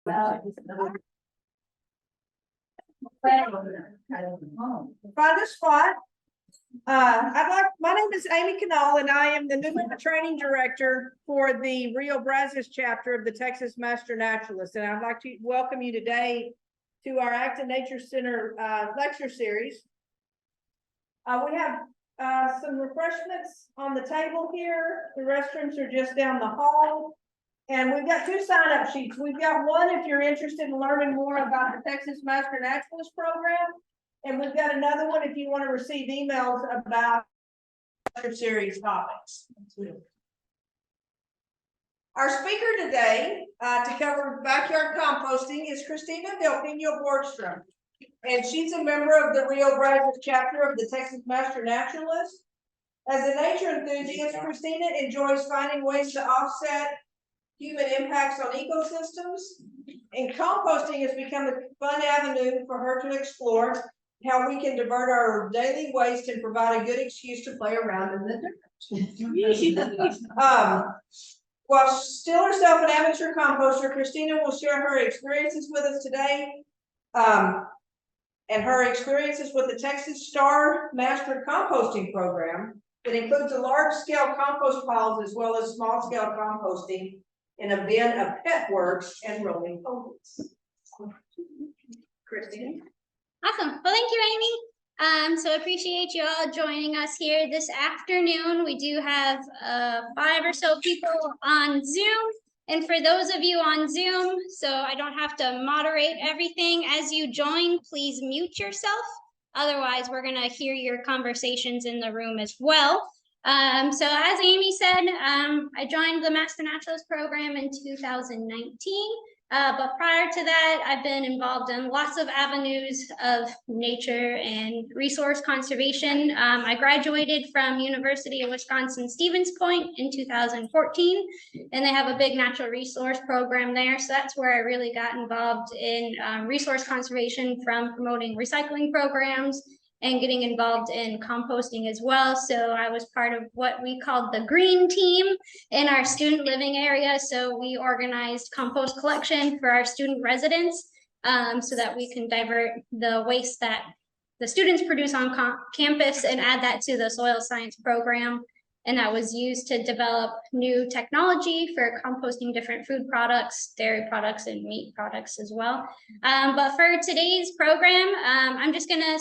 Find a spot. My name is Amy Canal, and I am the new training director for the Rio Brazos chapter of the Texas Master Naturalist. And I'd like to welcome you today to our Acton Nature Center lecture series. We have some refreshments on the table here. The restrooms are just down the hall. And we've got 2 sign-up sheets. We've got one if you're interested in learning more about the Texas Master Naturalist program. And we've got another one if you want to receive emails about lecture series topics. Our speaker today to cover backyard composting is Kristina Del Pino Borgstom. And she's a member of the Rio Brazos chapter of the Texas Master Naturalist. As a nature enthusiast, Kristina enjoys finding ways to offset human impacts on ecosystems, and composting has become a fun avenue for her to explore how we can divert our daily waste and provide a good excuse to play around in the dirt. While still herself an amateur composter, Kristina will share her experiences with us today, and her experiences with the Texas Star Master Composting Program that includes a large-scale compost piles as well as small-scale composting in a bin of pet works and rolling ovens. Kristina. Awesome. Well, thank you, Amy. So appreciate you all joining us here this afternoon. We do have 5 or so people on Zoom. And for those of you on Zoom, so I don't have to moderate everything as you join, please mute yourself. Otherwise, we're going to hear your conversations in the room as well. So as Amy said, I joined the Master Naturalist program in 2019. But prior to that, I've been involved in lots of avenues of nature and resource conservation. I graduated from University of Wisconsin-Stevens Point in 2014, and they have a big natural resource program there. So that's where I really got involved in resource conservation, from promoting recycling programs and getting involved in composting as well. So I was part of what we called the green team in our student living area. So we organized compost collection for our student residents so that we can divert the waste that the students produce on campus and add that to the soil science program. And that was used to develop new technology for composting different food products, dairy products, and meat products as well. But for today's program, I'm just gonna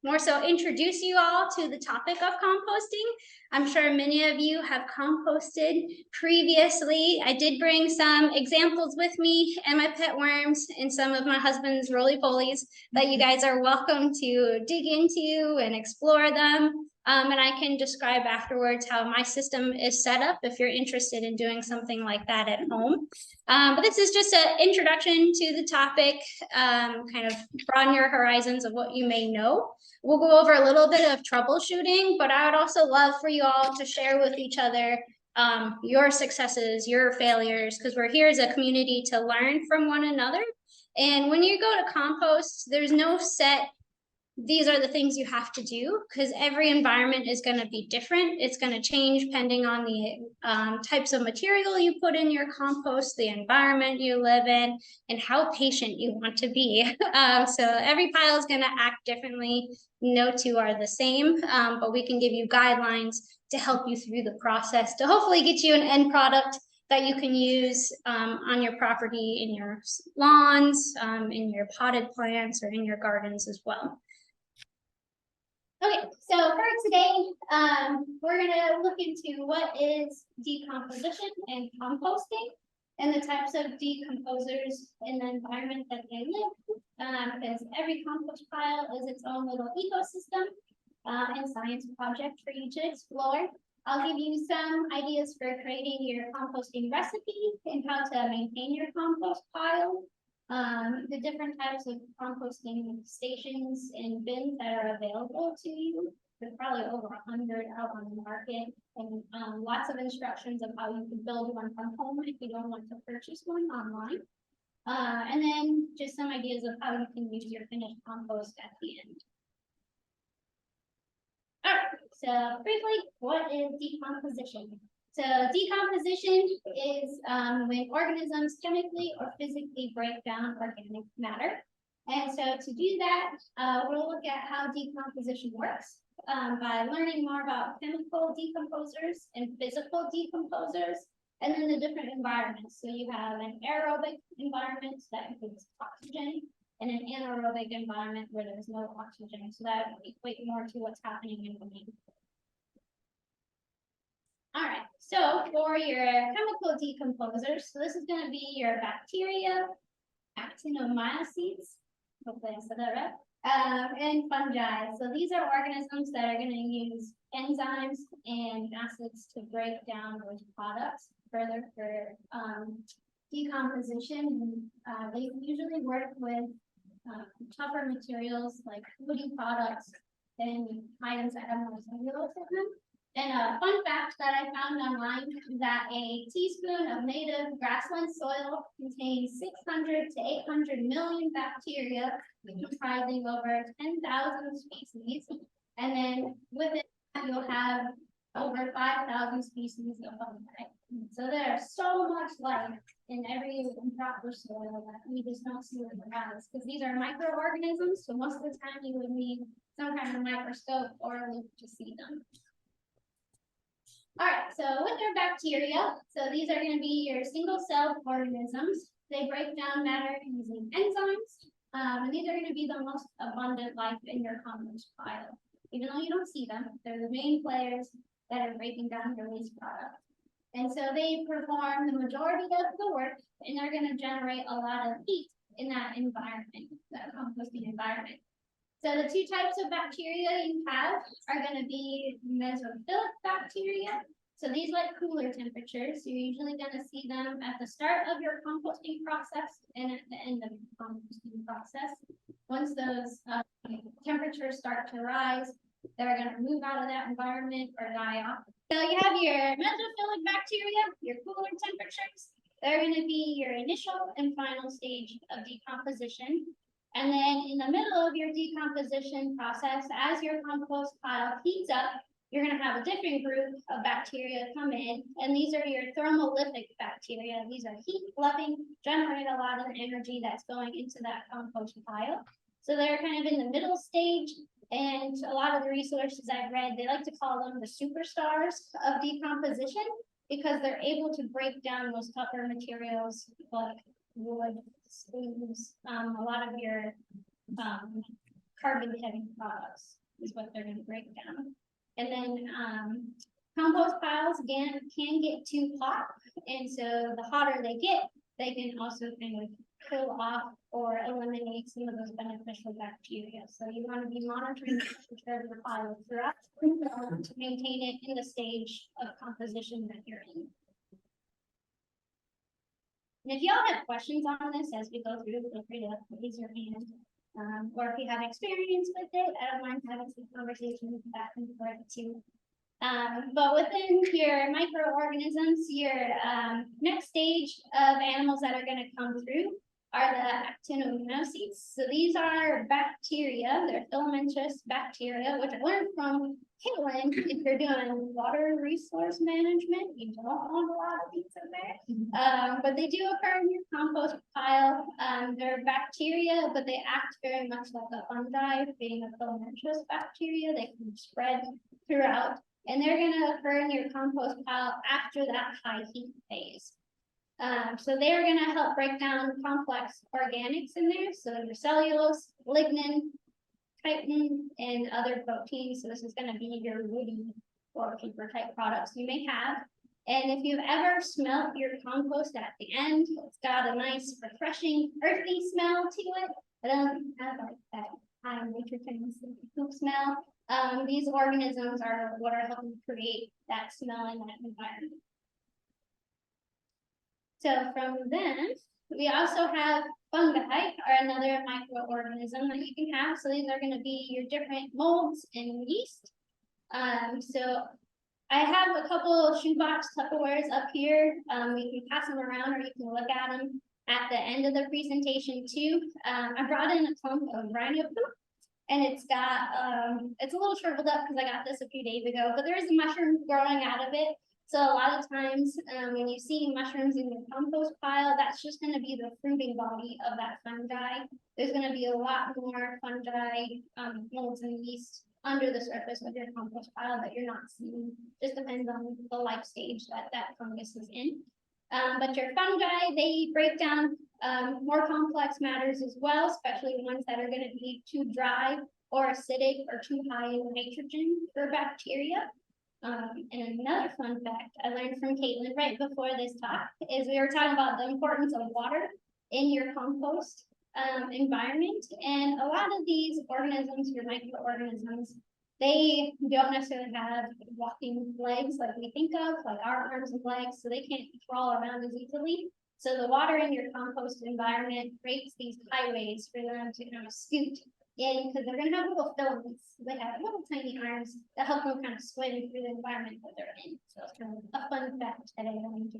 more so introduce you all to the topic of composting. I'm sure many of you have composted previously. I did bring some examples with me and my pet worms and some of my husband's roly-polies that you guys are welcome to dig into and explore them. And I can describe afterwards how my system is set up if you're interested in doing something like that at home. But this is just an introduction to the topic, kind of broaden your horizons of what you may know. We'll go over a little bit of troubleshooting, but I would also love for you all to share with each other your successes, your failures, because we're here as a community to learn from one another. And when you go to compost, there's no set, these are the things you have to do, because every environment is going to be different. It's going to change depending on the types of material you put in your compost, the environment you live in, and how patient you want to be. So every pile is going to act differently. No 2 are the same, but we can give you guidelines to help you through the process to hopefully get you an end product that you can use on your property, in your lawns, in your potted plants, or in your gardens as well. Okay, so for today, we're gonna look into what is decomposition and composting and the types of decomposers in the environment that they live, because every compost pile is its own little ecosystem and science project for you to explore. I'll give you some ideas for creating your composting recipe and how to maintain your compost pile. The different types of composting stations and bins that are available to you. There's probably over 100 out on the market, and lots of instructions of how you can build one from home if you don't want to purchase one online. And then just some ideas of how you can use your finished compost at the end. All right, so briefly, what is decomposition? So decomposition is when organisms chemically or physically break down organic matter. And so to do that, we'll look at how decomposition works by learning more about chemical decomposers and physical decomposers, and then the different environments. So you have an aerobic environment that includes oxygen, and an anaerobic environment where there's no oxygen. So that equates more to what's happening in the main. All right, so for your chemical decomposers, so this is going to be your bacteria, actinomycetes, hopefully I said that right, and fungi. So these are organisms that are going to use enzymes and acids to break down those products further for decomposition. They usually work with tougher materials like woody products and items that have more cellulose in them. And a fun fact that I found online is that a teaspoon of native grassland soil contains 600 to 800 million bacteria, comprising over 10,000 species. And then with it, you'll have over 5,000 species of fungi. So there's so much life in every improper soil that we just don't see with our eyes, because these are microorganisms. So most of the time you would need some kind of microscope or a loop to see them. All right, so with their bacteria, so these are going to be your single-celled organisms. They break down matter using enzymes, and these are going to be the most abundant life in your compost pile. Even though you don't see them, they're the main players that are breaking down your waste product. And so they perform the majority of the work, and they're going to generate a lot of heat in that environment, that composting environment. So the two types of bacteria you have are going to be mesophilic bacteria. So these like cooler temperatures. You're usually going to see them at the start of your composting process and at the end of the composting process. Once those temperatures start to rise, they're going to move out of that environment or die off. So you have your mesophilic bacteria, your cooler temperatures. They're going to be your initial and final stage of decomposition. And then in the middle of your decomposition process, as your compost pile heats up, you're going to have a different group of bacteria come in. And these are your thermolytic bacteria. These are heat-loving, generate a lot of energy that's going into that compost pile. So they're kind of in the middle stage. And a lot of the resources I've read, they like to call them the superstars of decomposition, because they're able to break down those tougher materials like wood, sleeves, a lot of your carbon heavy products is what they're going to break down. And then compost piles again can get too hot, and so the hotter they get, they can also kind of kill off or eliminate some of those beneficial bacteria. So you want to be monitoring the temperature of the pile throughout to maintain it in the stage of composition that you're in. And if y'all have questions on this as we go through, feel free to raise your hand. Or if you have experience with it, I don't mind having some conversations back and forth too. But within your microorganisms, your next stage of animals that are going to come through are the actinomycetes. So these are bacteria, they're filamentous bacteria, which I learned from Caitlin. If you're doing water resource management, you don't want a lot of these in there. But they do occur in your compost pile. They're bacteria, but they act very much like a fungi, being a filamentous bacteria. They can spread throughout, and they're going to occur in your compost pile after that high heat phase. So they are going to help break down complex organics in there. So your cellulose, lignin, chitin, and other proteins. So this is going to be your woody or paper type products you may have. And if you've ever smelled your compost at the end, it's got a nice, refreshing, earthy smell to it. It doesn't have like that high nitrogen smell. These organisms are what are helping create that smell in that environment. So from then, we also have fungi, are another microorganism that you can have. So these are going to be your different molds and yeast. So I have a couple shoebox Tupperwares up here. You can pass them around, or you can look at them at the end of the presentation too. I brought in a clump of rhino poop, and it's got, it's a little shriveled up because I got this a few days ago, but there is a mushroom growing out of it. So a lot of times, when you see mushrooms in your compost pile, that's just gonna be the fruiting body of that fungi. There's gonna be a lot more fungi, molds and yeast under the surface of your compost pile that you're not seeing. Just depends on the life stage that that fungus is in. But your fungi, they break down more complex matters as well, especially the ones that are gonna be too dry or acidic or too high in nitrogen for bacteria. And another fun fact I learned from Caitlin right before this talk is we were talking about the importance of water in your compost environment. And a lot of these organisms, your microorganisms, they don't necessarily have walking legs like we think of, like our arms and legs, so they can't crawl around as easily. So the water in your compost environment creates these highways for them to kind of scoot in, because they're going to have little filaments. They have little tiny arms that help them kind of swim through the environment that they're in. So it's kind of a fun fact that I learned.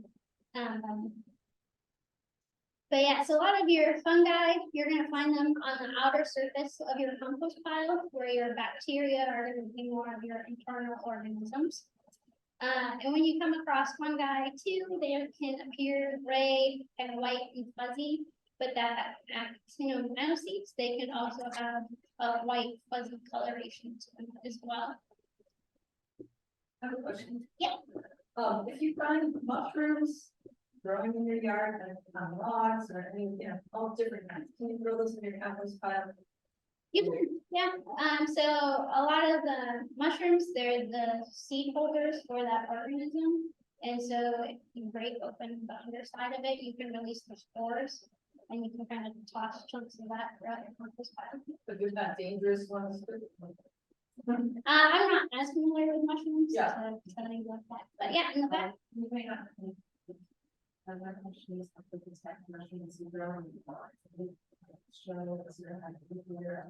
But yeah, so a lot of your fungi, you're going to find them on the outer surface of your compost pile, where your bacteria are going to be more of your internal organisms. And when you come across fungi too, they can appear gray, kind of white and fuzzy, but that actinomycetes, they can also have a white fuzzy coloration to them as well. I have a question. Yeah. If you find mushrooms growing in your yard, like on logs or any, all different kinds, can you grow those in your compost pile? You can, yeah. So a lot of the mushrooms, they're the seed holders for that organism. And so if you break open the underside of it, you can release the spores, and you can kind of toss chunks of that throughout your compost pile. But there's not dangerous ones. I'm not as familiar with mushrooms, Yeah. so tell you about that. But yeah, in the back. You may not. My question is, how to protect mushrooms you grow in the park. Show us your clear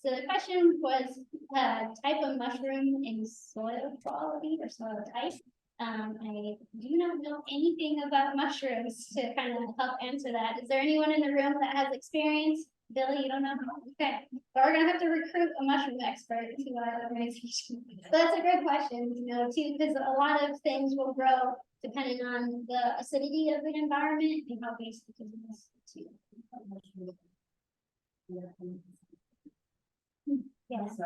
So the question was type of mushroom and soil quality or soil type. I do not know anything about mushrooms to kind of help answer that. Is there anyone in the room that has experience? Billy, you don't know? Okay, but we're gonna have to recruit a mushroom expert to our organization. So that's a great question, too, because a lot of things will grow depending on the acidity of the environment and how basic it is too. Yes.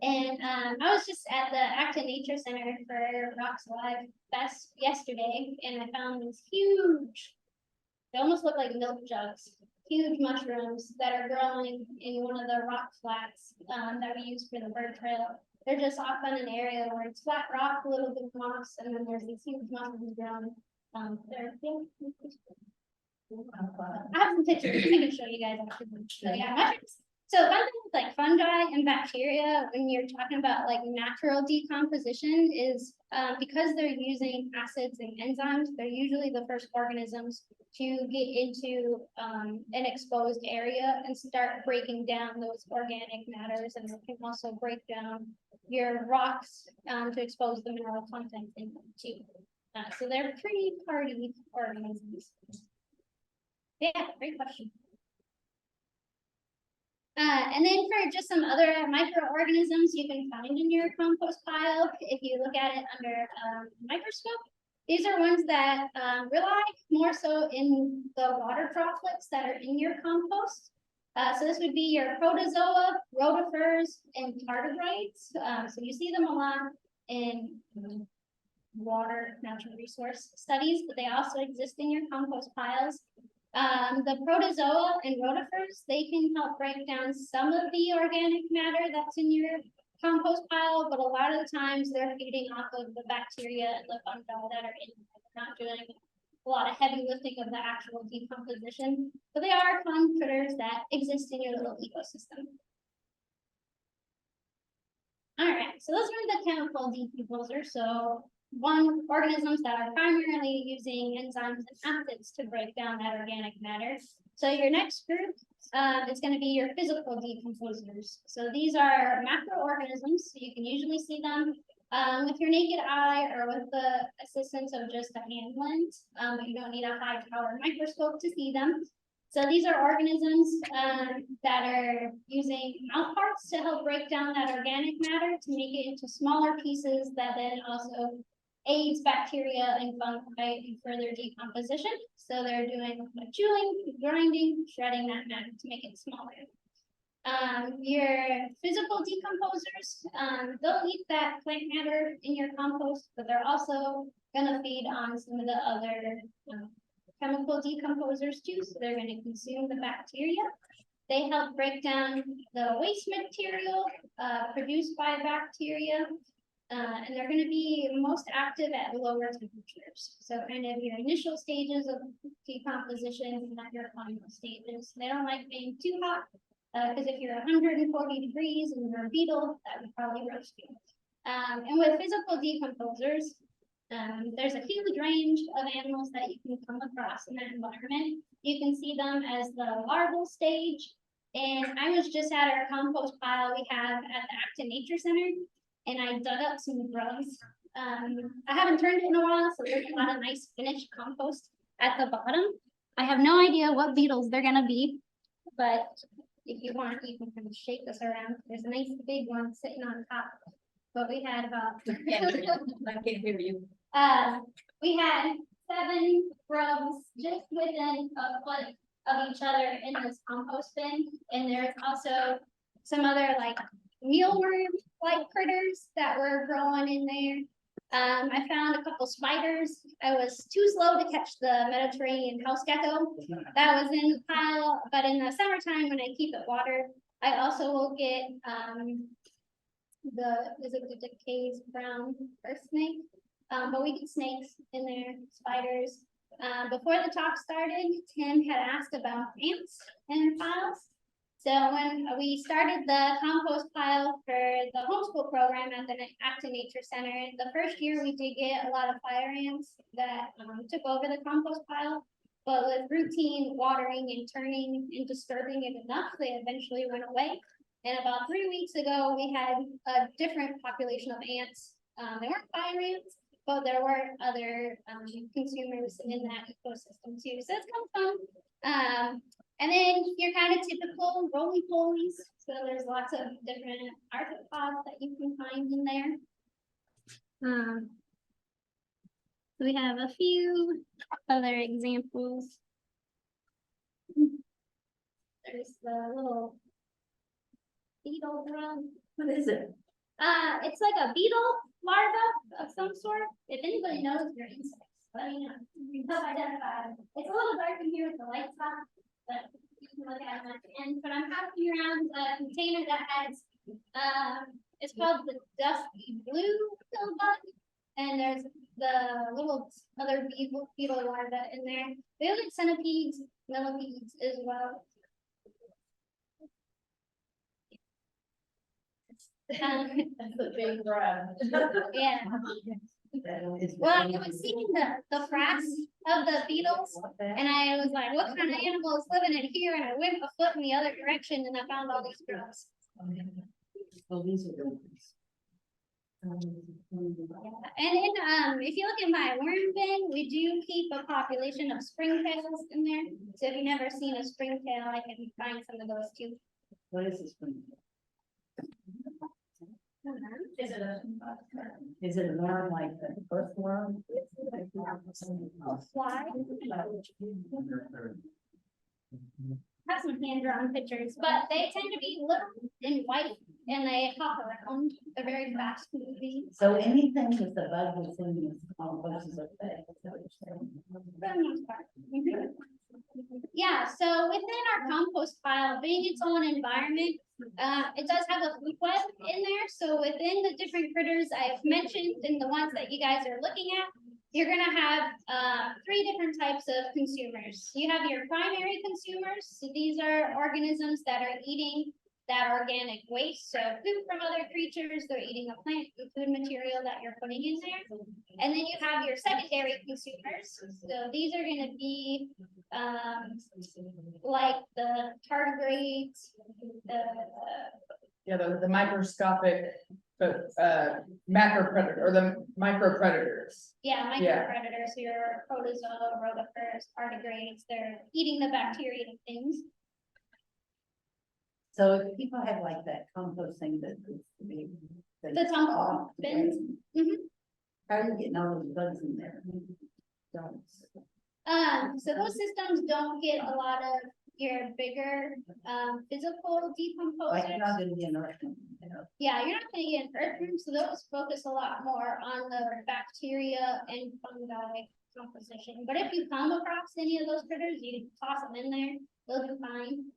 And I was just at the Active Nature Center for Rocks Live Fest yesterday, and I found these huge, they almost look like milk jugs, huge mushrooms that are growing in one of the rock flats that we use for the bird trail. They're just off on an area where it's flat rock, a little bit of moss, and then there's these huge mushrooms growing. I have some pictures I can show you guys after. So yeah, mushrooms. So fun thing with like fungi and bacteria, when you're talking about like natural decomposition, is because they're using acids and enzymes, they're usually the first organisms to get into an exposed area and start breaking down those organic matters, and they can also break down your rocks to expose the mineral content in them too. So they're pretty hardy organisms. Yeah, great question. And then for just some other microorganisms you can find in your compost pile, if you look at it under a microscope, these are ones that rely more so in the water droplets that are in your compost. So this would be your protozoa, rotifers, and tardigrades. So you see them a lot in water natural resource studies, but they also exist in your compost piles. The protozoa and rotifers, they can help break down some of the organic matter that's in your compost pile, but a lot of the times they're feeding off of the bacteria and the fungi that are in there. They're not doing a lot of heavy lifting of the actual decomposition, but they are fun critters that exist in your little ecosystem. All right, so those are the chemical decomposers. So organisms that are primarily using enzymes and acids to break down that organic matter. So your next group is going to be your physical decomposers. So these are macroorganisms. So you can usually see them with your naked eye or with the assistance of just a hand lens, but you don't need a high power microscope to see them. So these are organisms that are using mouth parts to help break down that organic matter to make it into smaller pieces that then also aids bacteria and fungi in further decomposition. So they're doing like chewing, grinding, shredding that matter to make it smaller. Your physical decomposers, they'll eat that plant matter in your compost, but they're also gonna feed on some of the other chemical decomposers too, so they're gonna consume the bacteria. They help break down the waste material produced by bacteria, and they're gonna be most active at lower temperatures. So kind of your initial stages of decomposition and not your final stages. They don't like being too hot, because if you're 140 degrees and you're a beetle, that would probably roast you. And with physical decomposers, there's a huge range of animals that you can come across in that environment. You can see them as the larval stage. And I was just at our compost pile we have at the Acton Nature Center, and I dug up some grubs. I haven't turned it in a while, so there's a lot of nice finished compost at the bottom. I have no idea what beetles they're gonna be, but if you want, you can kind of shake this around. There's a nice big one sitting on top. But we had about I can't hear you. we had 7 grubs just within a foot of each other in this compost bin. And there's also some other like mealworm-like critters that were growing in there. I found a couple spiders. I was too slow to catch the Mediterranean house gecko that was in the pile, but in the summertime when I keep it watered, I also will get the Decay's brown earth snake. But we get snakes in there, spiders. Before the talk started, Tim had asked about ants in piles. So when we started the compost pile for the homeschool program at the Acton Nature Center, the first year we did get a lot of fire ants that took over the compost pile. But with routine watering and turning and disturbing it enough, they eventually went away. And about 3 weeks ago, we had a different population of ants. They weren't fire ants, but there were other consumers in that ecosystem too. So it's kind of fun. And then your kind of typical roly-polies. So there's lots of different arthropods that you can find in there. We have a few other examples. There's the little beetle grub. What is it? It's like a beetle larva of some sort. If anybody knows your insects, let me know. You can help identify them. It's a little dark in here with the lights on, but you can look at them at the end. But I'm passing around a container that has, it's called the dusky blue pill bug, and there's the little other beetle larva in there. They look like centipedes, millipedes as well. That's the big grab. Yeah. Well, I was seeing the fracs of the beetles, and I was like, what kind of animal is living in here? And I went a foot in the other direction, and I found all these grubs. Oh, these are the ones. Yeah. And then, if you look at my worm bin, we do keep a population of springtails in there. So if you've never seen a springtail, I can find some of those too. What is this one? Is it a worm like the earthworm? Fly. Have some hand-drawn pictures, but they tend to be little and white, and they hop around. They're very fast moving. So anything with the bug that's in this compost is okay. For the most part. Mhm. Yeah, so within our compost pile, being its own environment, it does have a food web in there. So within the different critters I've mentioned and the ones that you guys are looking at, you're gonna have 3 different types of consumers. You have your primary consumers. So these are organisms that are eating that organic waste. So food from other creatures, they're eating a plant food material that you're putting in there. And then you have your secondary consumers. So these are gonna be like the tardigrades, Yeah, the microscopic but, macro predator, or the micro predators. Yeah, Yeah. micropredators, your protozoa, rotifers, tardigrades, they're eating the bacteria and things. So if people have like that compost thing that. The tumble bins. Mhm. How are you getting all those bugs in there? Don't. So those systems don't get a lot of your bigger, physical Like, decomposers. you're not gonna be an earth, Yeah, you're not gonna get an earthworm, so those focus a lot more on the bacteria and fungi composition. But if you come across any of those critters, you can toss them in there, they'll do fine.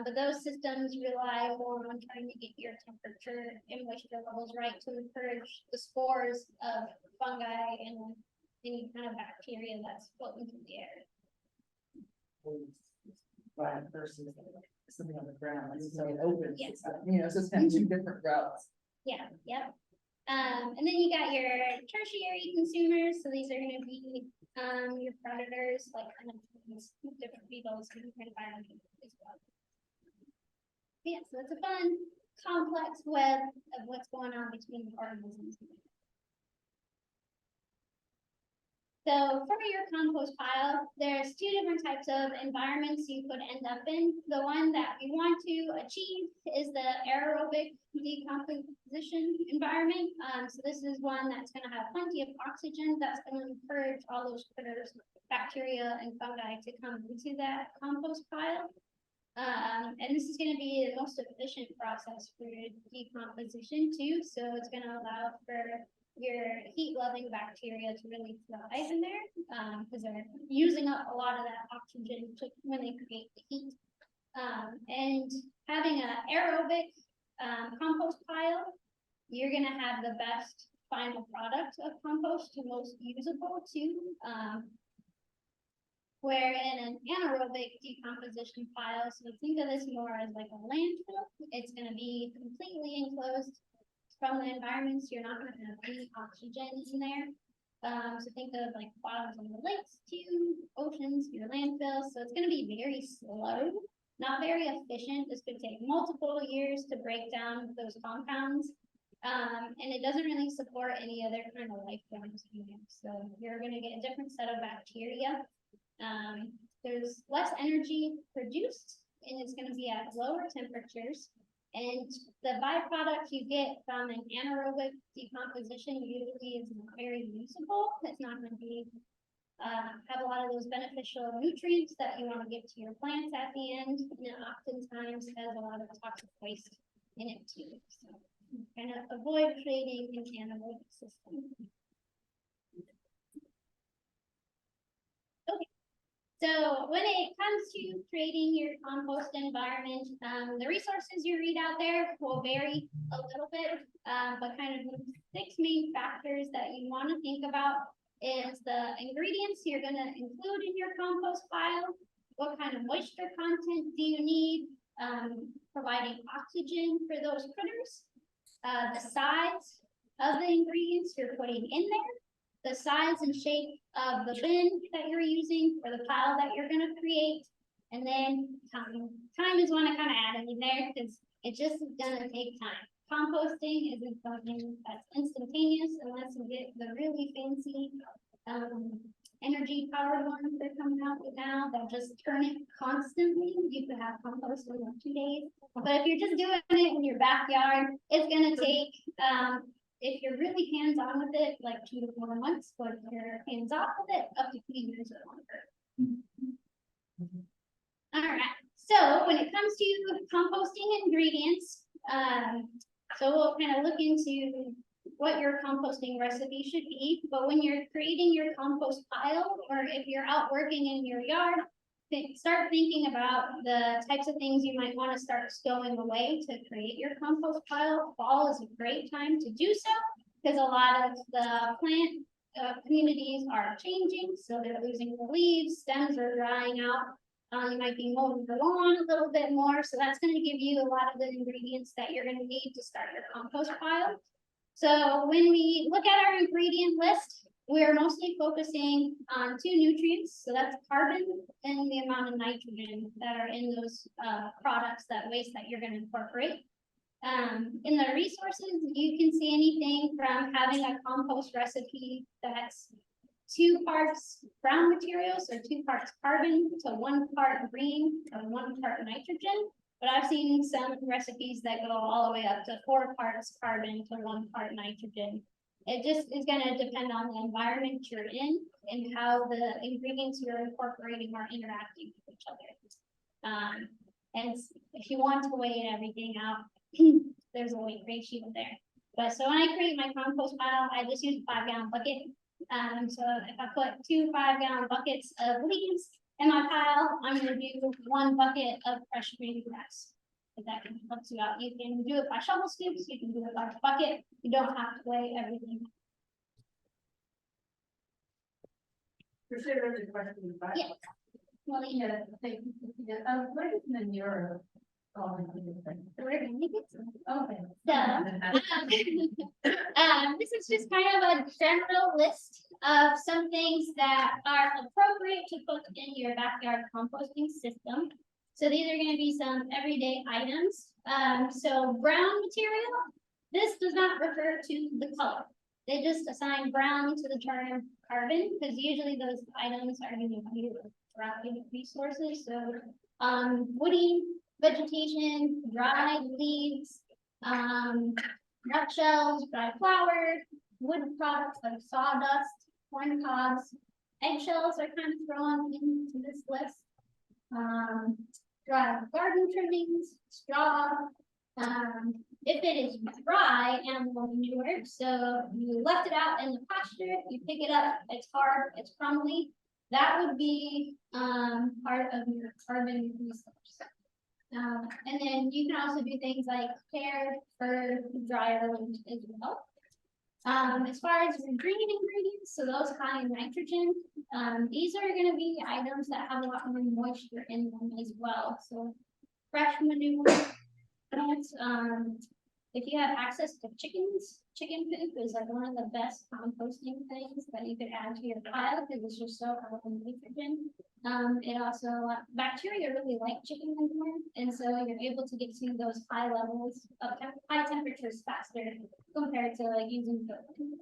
But those systems rely more on trying to get your temperature and moisture levels right to encourage the spores of fungi and any kind of bacteria that's floating through the air. Right, versus something on the ground, like so open, Yes. you know, so it's kind of two different routes. Yeah, yep. And then you got your tertiary consumers, so these are gonna be, your predators, like kind of these different beetles and kind of environment as well. Yeah, so it's a fun, complex web of what's going on between the organisms. So for your compost pile, there's two different types of environments you could end up in. The one that we want to achieve is the aerobic decomposition environment. So this is one that's gonna have plenty of oxygen, that's gonna encourage all those critters, bacteria and fungi to come into that compost pile. And this is gonna be the most efficient process for your decomposition too, so it's gonna allow for your heat-loving bacteria to really thrive in there, because they're using up a lot of that oxygen when they create the heat. And having an aerobic compost pile, you're gonna have the best final product of compost, the most usable too. Where in an anaerobic decomposition pile, so think of this more as like a landfill, it's gonna be completely enclosed from the environment, so you're not gonna have any oxygen in there. So think of like bottoms of the lakes to oceans, your landfills, so it's gonna be very slow, not very efficient. This could take multiple years to break down those compounds. And it doesn't really support any other kind of life forms in there. So you're gonna get a different set of bacteria. There's less energy produced, and it's gonna be at lower temperatures. And the byproduct you get from an anaerobic decomposition usually is not very usable. It's not gonna be, have a lot of those beneficial nutrients that you wanna give to your plants at the end, and it oftentimes has a lot of toxic waste in it too. So kind of avoid creating an anaerobic system. So when it comes to creating your compost environment, the resources you read out there will vary a little bit, but kind of the 6 main factors that you want to think about is the ingredients you're going to include in your compost pile, what kind of moisture content do you need, providing oxygen for those critters, the size of the ingredients you're putting in there, the size and shape of the bin that you're using for the pile that you're gonna create, and then time. Time is one I kind of added in there because it just is gonna take time. Composting isn't something that's instantaneous unless you get the really fancy energy powered ones that come out with now that just turn it constantly. You could have compost in like 2 days, but if you're just doing it in your backyard, it's gonna take if you're really hands-on with it, like 2 to 4 months, but if you're hands-off with it, up to 3 years or longer. All right, so when it comes to composting ingredients, so we'll kind of look into what your composting recipe should be, but when you're creating your compost pile, or if you're out working in your yard, start thinking about the types of things you might want to start stowing away to create your compost pile. Fall is a great time to do so because a lot of the plant communities are changing, so they're losing the leaves, stems are drying out. You might be mowing the lawn a little bit more, so that's going to give you a lot of the ingredients that you're going to need to start your compost pile. So when we look at our ingredient list, we're mostly focusing on 2 nutrients, so that's carbon and the amount of nitrogen that are in those products, that waste that you're going to incorporate. In the resources, you can see anything from having a compost recipe that's 2 parts brown materials or 2 parts carbon to 1 part green or 1 part nitrogen. But I've seen some recipes that go all the way up to 4 parts carbon to 1 part nitrogen. It just is gonna depend on the environment you're in and how the ingredients you're incorporating are interacting with each other. And if you want to weigh everything out, there's a weight ratio there. But so when I create my compost pile, I just use a 5-gallon bucket. So if I put 2 5-gallon buckets of leaves in my pile, I'm gonna do 1 bucket of fresh green grass. If that can help you out, you can do it by shovel scoops, you can do it by bucket, you don't have to weigh everything. For sure, there's a question about. Yeah. Well, you know, What is manure? we're gonna make it. Okay. So, this is just kind of a general list of some things that are appropriate to put in your backyard composting system. So these are gonna be some everyday items. So brown material, this does not refer to the color. They just assign brown to the term carbon, because usually those items are gonna be dry resources, so, woody, vegetation, dried leaves, nutshells, dry flour, wood products like sawdust, corn cobs, eggshells are kind of thrown into this list. Dry garden trimmings, straw, if it is dry animal manure, so you left it out in the pasture, you pick it up, it's hard, it's crumbly, that would be, part of your carbon resource. And then you can also do things like hair, fur, dry herbs as well. As far as your green ingredients, so those high in nitrogen, these are gonna be items that have a lot more moisture in them as well, so fresh manure. If you have access to chickens, chicken poop is like one of the best composting things that you could add to your pile because it's just so high in nitrogen. It also, bacteria really like chicken manure, and so you're able to get to those high levels of high temperatures faster compared to like using food.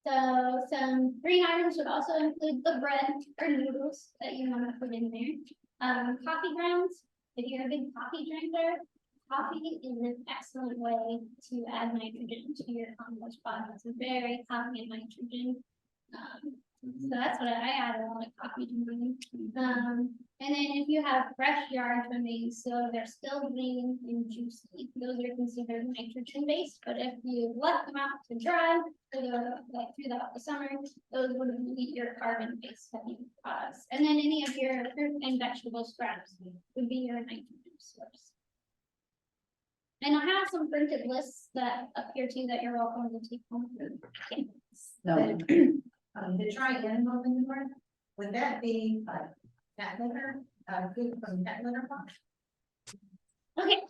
So some green items would also include the bread or noodles that you want to put in there. Coffee grounds. If you're a big coffee drinker, coffee is an excellent way to add nitrogen to your compost pile. It's very high in nitrogen. So that's what I add a lot of coffee to mine. And then if you have fresh yard trimmings, so they're still green and juicy, those are considered nitrogen based. But if you left them out to dry for throughout the summer, those would be your carbon based products. And then any of your fruit and vegetable scraps would be your nitrogen source. And I have some printed lists that appear to you that you're welcome to take home. Okay. No. The dry animal manure, would that be, cat litter, good from cat litter box? Okay.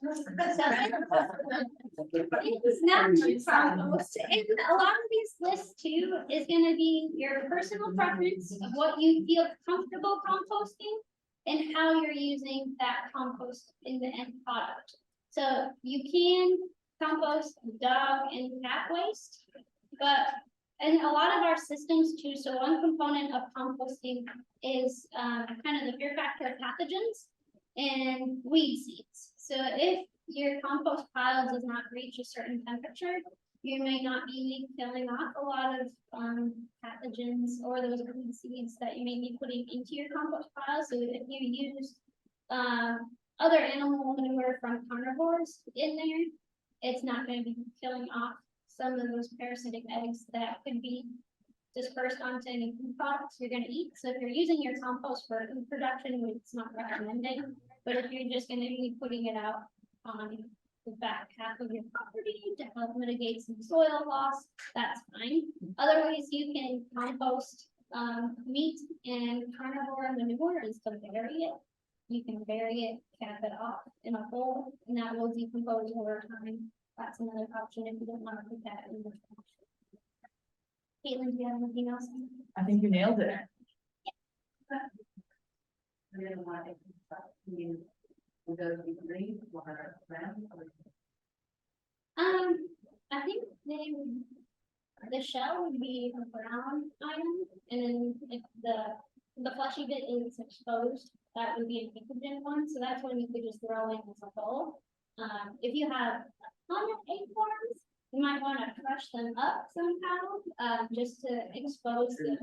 It's not just compost, and a lot of these lists too is gonna be your personal preference of what you feel comfortable composting and how you're using that compost in the end product. So you can compost dog and cat waste, but and a lot of our systems too, so one component of composting is kind of the fear factor of pathogens and weed seeds. So if your compost pile does not reach a certain temperature, you may not be killing off a lot of pathogens or those weed seeds that you may be putting into your compost pile. So if you use other animal manure from carnivores in there, it's not going to be killing off some of those parasitic eggs that could be dispersed onto any food products you're going to eat. So if you're using your compost for food production, it's not recommended. But if you're just going to be putting it out on the back half of your property to help mitigate some soil loss, that's fine. Other ways you can compost meat and carnivore manure is to bury it. You can bury it, cap it off in a hole, and that will decompose over time. That's another option if you don't want to put that in the trash. Caitlin, do you have anything else? I think you nailed it. Will those be green or brown? I think the shell would be a brown item, and then if the fleshy bit is exposed, that would be an nitrogen one, so that's one you could just throw in as a whole. If you have a ton of acorns, you might want to crush them up somehow, just to expose the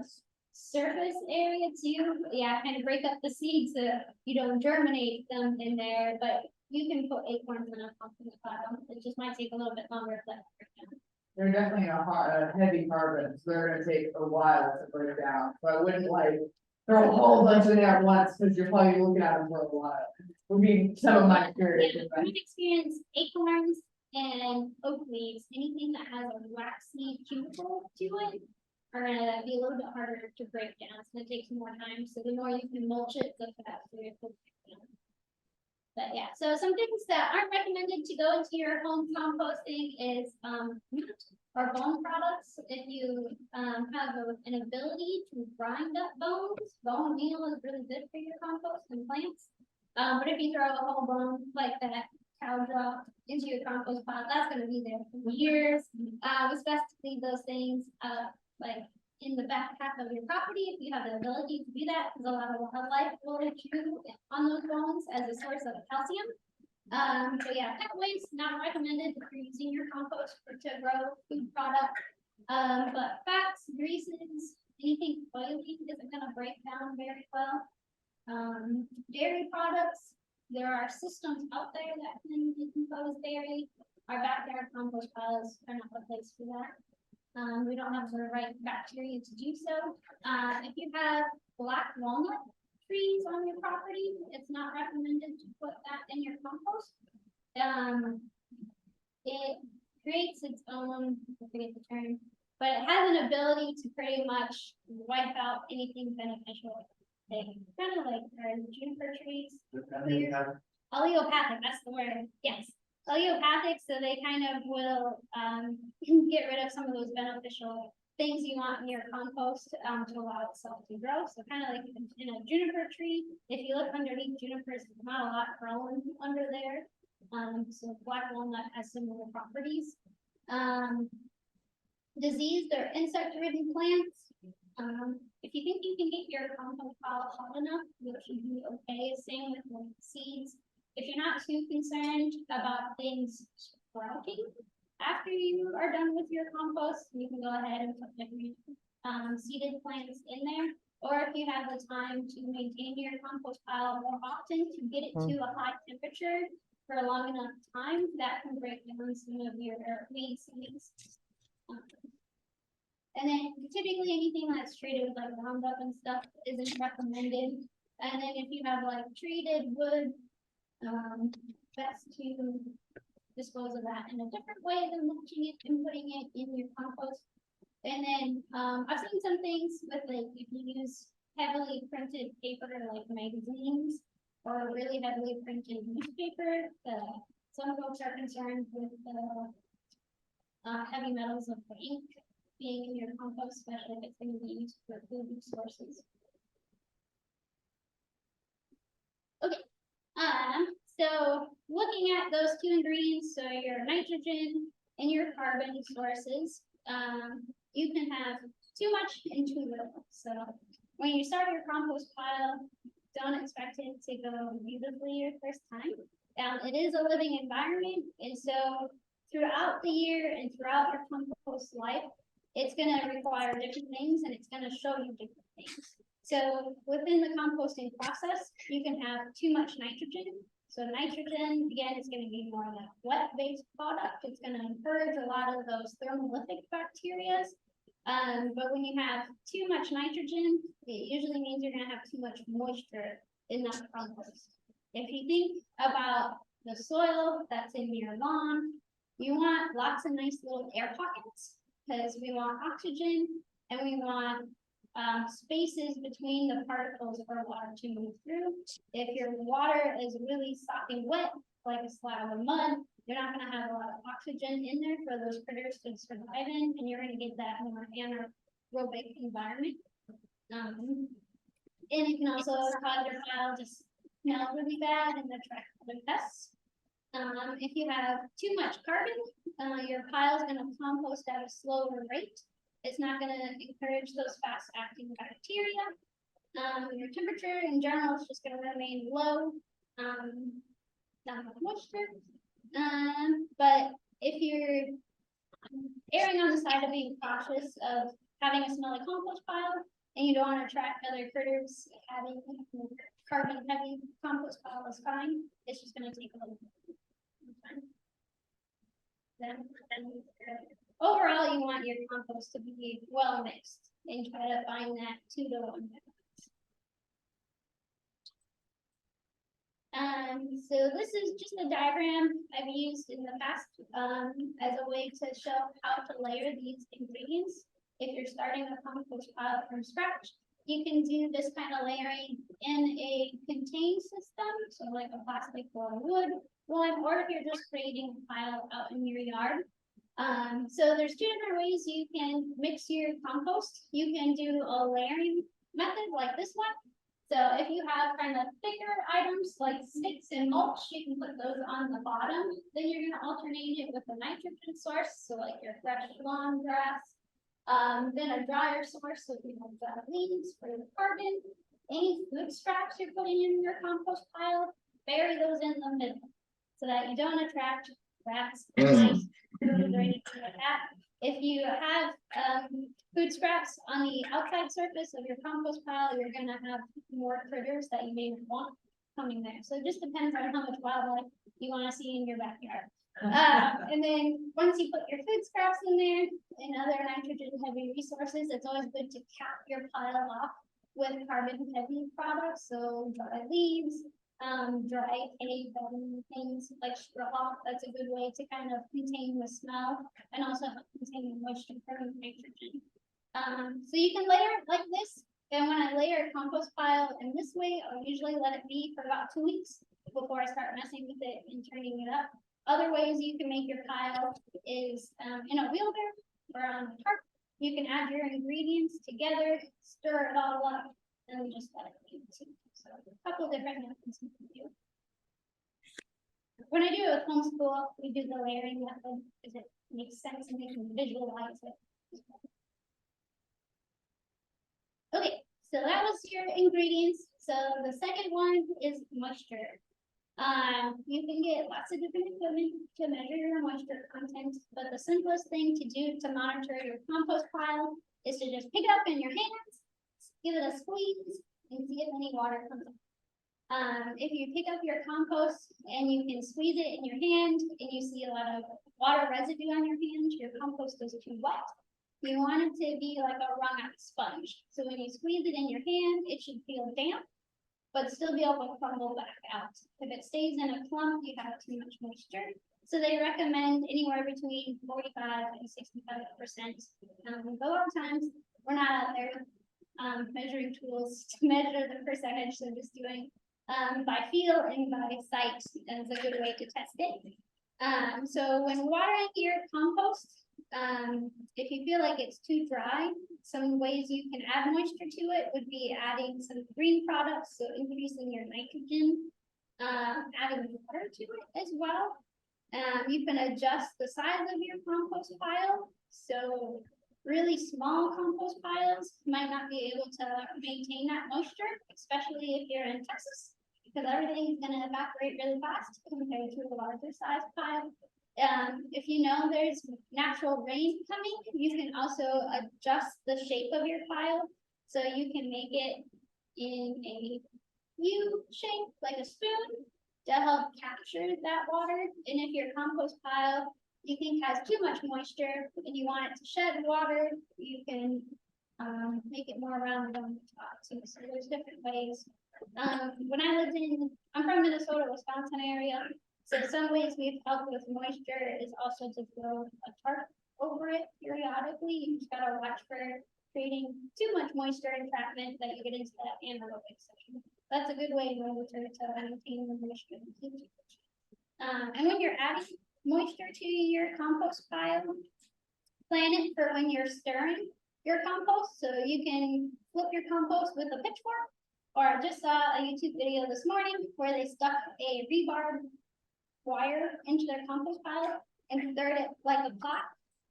surface area too. Yeah, kind of break up the seeds so you don't germinate them in there, but you can put acorns in a pumpkin pile. It just might take a little bit longer for that to break down. They're definitely a heavy carbon, so they're gonna take a while to break down, so I wouldn't like throw a whole bunch in there at once, because you're probably looking at them for a while. Would be some of my experience. Yeah, from experience, acorns and oak leaves, anything that has a waxy cuticle to it, are gonna be a little bit harder to break down. It's gonna take some more time, so the more you can mulch it, the faster it will break down. But yeah, so some things that aren't recommended to go into your home composting is meat or bone products. If you have an ability to grind up bones, bone meal is really good for your compost and plants. But if you throw a whole bone like that cow jaw into your compost pile, that's gonna be there for years. It's best to leave those things like in the back half of your property if you have the ability to do that, because a lot of wildlife will chew on those bones as a source of calcium. So yeah, pet waste not recommended if you're using your compost to grow food products. But fats, greases, anything oily isn't gonna break down very well. Dairy products, there are systems out there that can decompose dairy. Our backyard compost piles are not the place for that. We don't have the right bacteria to do so. If you have black walnut trees on your property, it's not recommended to put that in your compost. It creates its own, I forget the term, but it has an ability to pretty much wipe out anything beneficial. Kind of like juniper trees. Allelopathic, that's the word, yes. Allelopathic, so they kind of will get rid of some of those beneficial things you want in your compost to allow itself to grow. So kind of like in a juniper tree, if you look underneath junipers, there's not a lot growing under there. So black walnut has similar properties. Diseased or insect-ridden plants. If you think you can get your compost pile hot enough, you should be okay. Same with like seeds. If you're not too concerned about things sprouting after you are done with your compost, you can go ahead and put different seeded plants in there. Or if you have the time to maintain your compost pile more often to get it to a high temperature for a long enough time, that can break down some of your weed seeds. And then typically anything that's treated with like Roundup and stuff isn't recommended. And then if you have like treated wood, best to dispose of that in a different way than mulching it and putting it in your compost. And then I've seen some things with like if you use heavily printed paper like magazines or really heavily printed newspaper, some folks are concerned with the heavy metals of the ink being in your compost, especially if it's going to be used for food sources. Okay. So looking at those two ingredients, so your nitrogen and your carbon sources, you can have too much and too little. So when you start your compost pile, don't expect it to go beautifully your first time. It is a living environment, and so throughout the year and throughout your compost life, it's going to require different things, and it's going to show you different things. So within the composting process, you can have too much nitrogen. So nitrogen, again, is going to be more of a wet-based product. It's going to purge a lot of those thermolytic bacteria. But when you have too much nitrogen, it usually means you're going to have too much moisture in that compost. If you think about the soil that's in your lawn, you want lots of nice little air pockets because we want oxygen and we want spaces between the particles for water to move through. If your water is really sopping wet, like a slab of mud, you're not going to have a lot of oxygen in there for those critters to survive in, and you're going to get that more anaerobic environment. And it can also cause your pile to smell really bad and attract other pests. If you have too much carbon, your pile is going to compost at a slower rate. It's not going to encourage those fast-acting bacteria. Your temperature in general is just going to remain low, not much moisture. But if you're erring on the side of being cautious of having a smelly compost pile, and you don't want to attract other critters, having carbon-heavy compost pile is fine. It's just going to take a little bit of time. Then overall, you want your compost to be well mixed and try to find that 2-to-1 balance. So this is just a diagram I've used in the past as a way to show how to layer these ingredients. If you're starting a compost pile from scratch, you can do this kind of layering in a contained system, so like a plastic or a wood one, or if you're just creating a pile out in your yard. So there's 2 different ways you can mix your compost. You can do a layering method like this one. So if you have kind of thicker items like sticks and mulch, you can put those on the bottom. Then you're going to alternate it with a nitrogen source, so like your fresh lawn grass. Then a drier source, so you have dry leaves for the carbon. Any food scraps you're putting in your compost pile, bury those in the middle so that you don't attract rats, mice, or anything like that. If you have food scraps on the outside surface of your compost pile, you're going to have more critters that you may want coming there. So it just depends on how much wildlife you want to see in your backyard. And then once you put your food scraps in there and other nitrogen heavy resources, it's always good to cap your pile off with carbon heavy products. So dry leaves, dry hay, things like straw. That's a good way to kind of contain the smell and also help contain the moisture from nitrogen. So you can layer it like this. And when I layer a compost pile in this way, I'll usually let it be for about 2 weeks before I start messing with it and turning it up. Other ways you can make your pile is in a wheelbarrow or on a tarp. You can add your ingredients together, stir it all up, and just let it be. So a couple different methods you can do. When I do it with homeschool, we do the layering method because it makes sense and you can visualize it. Okay, so that was your ingredients. So the second one is moisture. You can get lots of different equipment to measure your moisture content, but the simplest thing to do to monitor your compost pile is to just pick it up in your hands, give it a squeeze, and see if any water comes up. If you pick up your compost and you can squeeze it in your hand and you see a lot of water residue on your hand, your compost is too wet. You want it to be like a wrung out sponge. So when you squeeze it in your hand, it should feel damp, but still be able to crumble back out. If it stays in a clump, you have too much moisture. So they recommend anywhere between 45 and 65%. But a lot of times we're not out there measuring tools to measure the percentage, so just doing by feel and by sight is a good way to test it. So when watering your compost, if you feel like it's too dry, some ways you can add moisture to it would be adding some green products, so increasing your nitrogen, adding water to it as well. You can adjust the size of your compost pile. So really small compost piles might not be able to maintain that moisture, especially if you're in Texas, because everything's going to evaporate really fast compared to a larger size pile. If you know there's natural rain coming, you can also adjust the shape of your pile. So you can make it in a U shape, like a spoon, to help capture that water. And if your compost pile you think has too much moisture and you want it to shed water, you can make it more rounded on the top too. So there's different ways. When I'm from Minnesota, Wisconsin area. So some ways we've helped with moisture is also to throw a tarp over it periodically. You just gotta watch for creating too much moisture entrapment that you get into that anaerobic section. That's a good way in order to maintain the moisture. And when you're adding moisture to your compost pile, plan it for when you're stirring your compost. So you can flip your compost with a pitchfork, or I just saw a YouTube video this morning where they stuck a rebar wire into their compost pile and stirred it like a pot.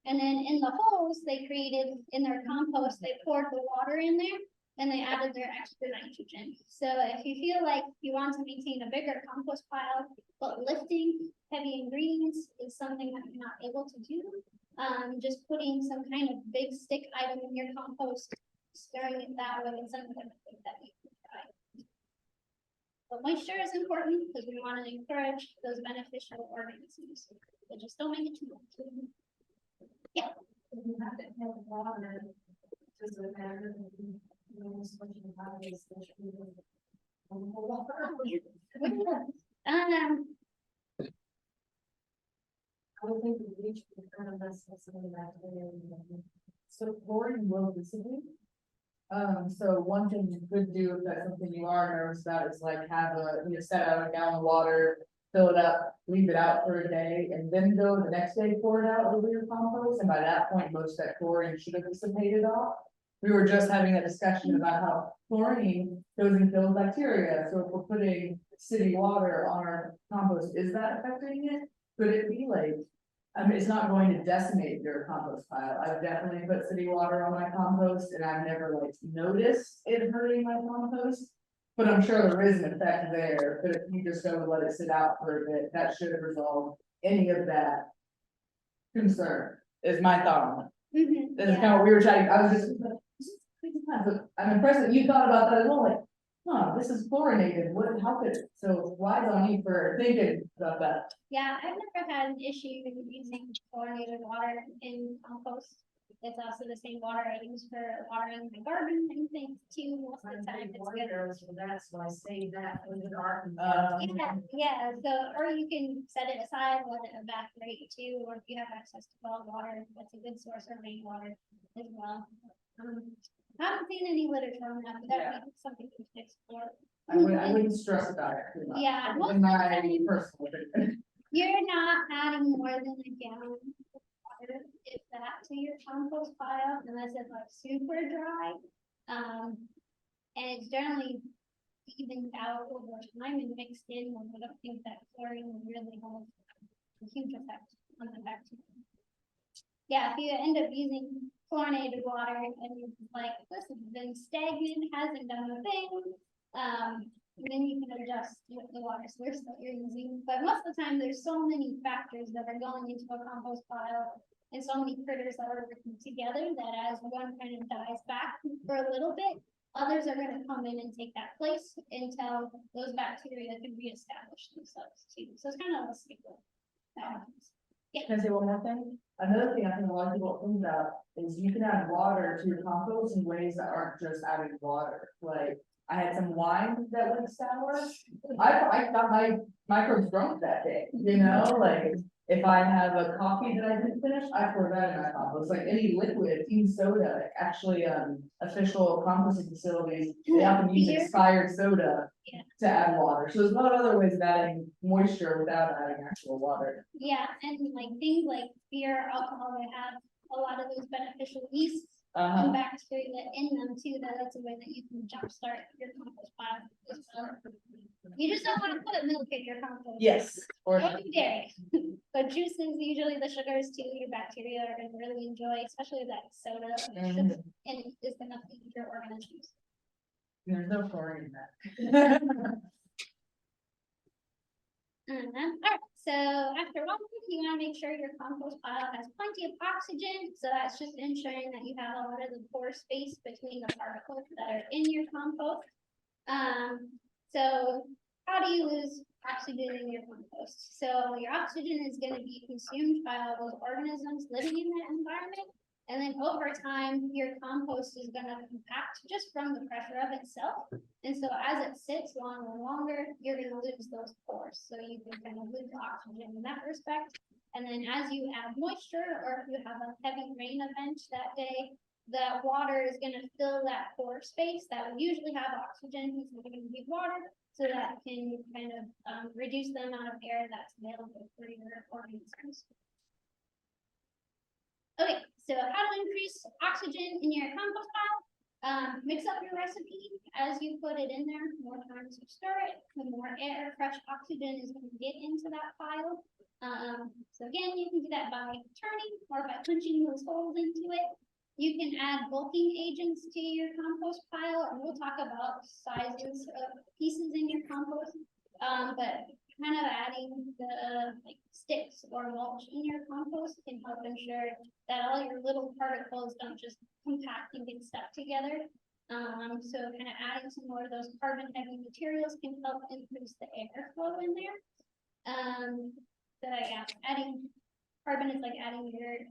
And then in the holes they created in their compost, they poured the water in there and they added their extra nitrogen. So if you feel like you want to maintain a bigger compost pile, but lifting heavy ingredients is something that you're not able to do, just putting some kind of big stick item in your compost, stirring it that way is something that you can try. But moisture is important because we want to encourage those beneficial organisms, but just don't make it too much. Yeah. You have to have water, just a matter of, you know, switching bodies, especially with water. I would think we reach the kind of mess with some of that. So chlorine will dissipate. So one thing you could do if that's something you are nervous about is like have set out a gallon of water, fill it up, leave it out for a day, and then go the next day pour it out over your compost, and by that point, most of that chlorine should have dissipated off. We were just having a discussion about how chlorine goes and kills bacteria, so if we're putting city water on our compost, is that affecting it? Could it be like, I mean, it's not going to decimate your compost pile. I've definitely put city water on my compost and I've never like noticed it hurting my compost. But I'm sure there is an effect there, but if you just go and let it sit out for a bit, that should have resolved any of that concern, is my thought on it. That's kind of what we were chatting, I was just, I'm impressed that you thought about that as well, like, this is chlorinated, what, how could, so why on you for thinking about that? Yeah, I've never had an issue with using chlorinated water in compost. It's also the same water I use for watering my garden and things too. Most of the time, it's good. So that's why I say that in the garden. Yeah, so, or you can set it aside, let it evaporate too, or if you have access to well water, that's a good source of rainwater as well. I haven't seen any literature on that, but that might be something to explore. I wouldn't stress about it too much. Yeah, most In of the my time- personal opinion. You're not adding more than a gallon of water, if that, to your compost pile, unless it's like super dry. And it's generally evened out over time and mixed in, and I don't think that chlorine will really have a huge effect on the bacteria. Yeah, if you end up using chlorinated water and you're like, this has been stagnant, hasn't done a thing, then you can adjust the water source that you're using. But most of the time, there's so many factors that are going into a compost pile and so many critters that are working together that as one kind of dies back for a little bit, others are going to come in and take that place until those bacteria can reestablish themselves too. So it's kind of a cycle that happens. Can I say one more thing? Another thing I think a lot of people think about is you can add water to your compost in ways that aren't just adding water. Like, I had some wine that went sour. I got my microbes drunk that day, you know, like if I have a coffee that I didn't finish, I pour that in my compost. Like any liquid, even soda, actually, official composting facilities, they often use expired soda to add water. So there's a lot of other ways of adding moisture without adding actual water. Yeah, and like things like beer, alcohol, they have a lot of those beneficial yeasts and bacteria in them too. That's a way that you can jumpstart your compost pile. You just don't want to put milk in your compost. Yes. Or dairy. But juices, usually the sugars too, your bacteria are going to really enjoy, especially that soda and it's enough to eat your organisms. There's no chlorine in that. Alright, so after watering, you want to make sure your compost pile has plenty of oxygen. So that's just ensuring that you have a lot of the pore space between the particles that are in your compost. So how do you lose oxygen in your compost? So your oxygen is going to be consumed by all those organisms living in that environment. And then over time, your compost is going to compact just from the pressure of itself. And so as it sits longer and longer, you're going to lose those pores. So you can kind of lose oxygen in that respect. And then as you add moisture, or if you have a heavy rain event that day, the water is going to fill that pore space that would usually have oxygen. It's going to be water, so that can kind of reduce the amount of air that's available for your organisms. Okay, so how to increase oxygen in your compost pile? Mix up your recipe as you put it in there, more times you stir it, the more air, fresh oxygen is gonna get into that pile. So again, you can do that by turning or by punching those holes into it. You can add bulking agents to your compost pile, and we'll talk about sizes of pieces in your compost. But kind of adding the like sticks or mulch in your compost can help ensure that all your little particles don't just compact and get stuck together. So kind of adding some more of those carbon heavy materials can help increase the airflow in there. So yeah, adding carbon is like adding your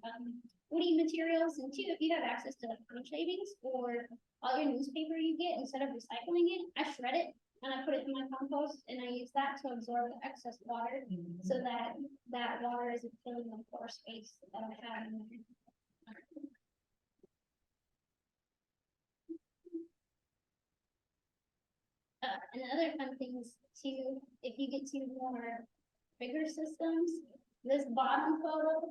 woody materials, and two, if you have access to pine shavings or all your newspaper you get, instead of recycling it, I shred it and I put it in my compost, and I use that to absorb the excess water, so that that water isn't filling the pore space that I have in there. And other fun things too, if you get to more bigger systems, this bottom photo,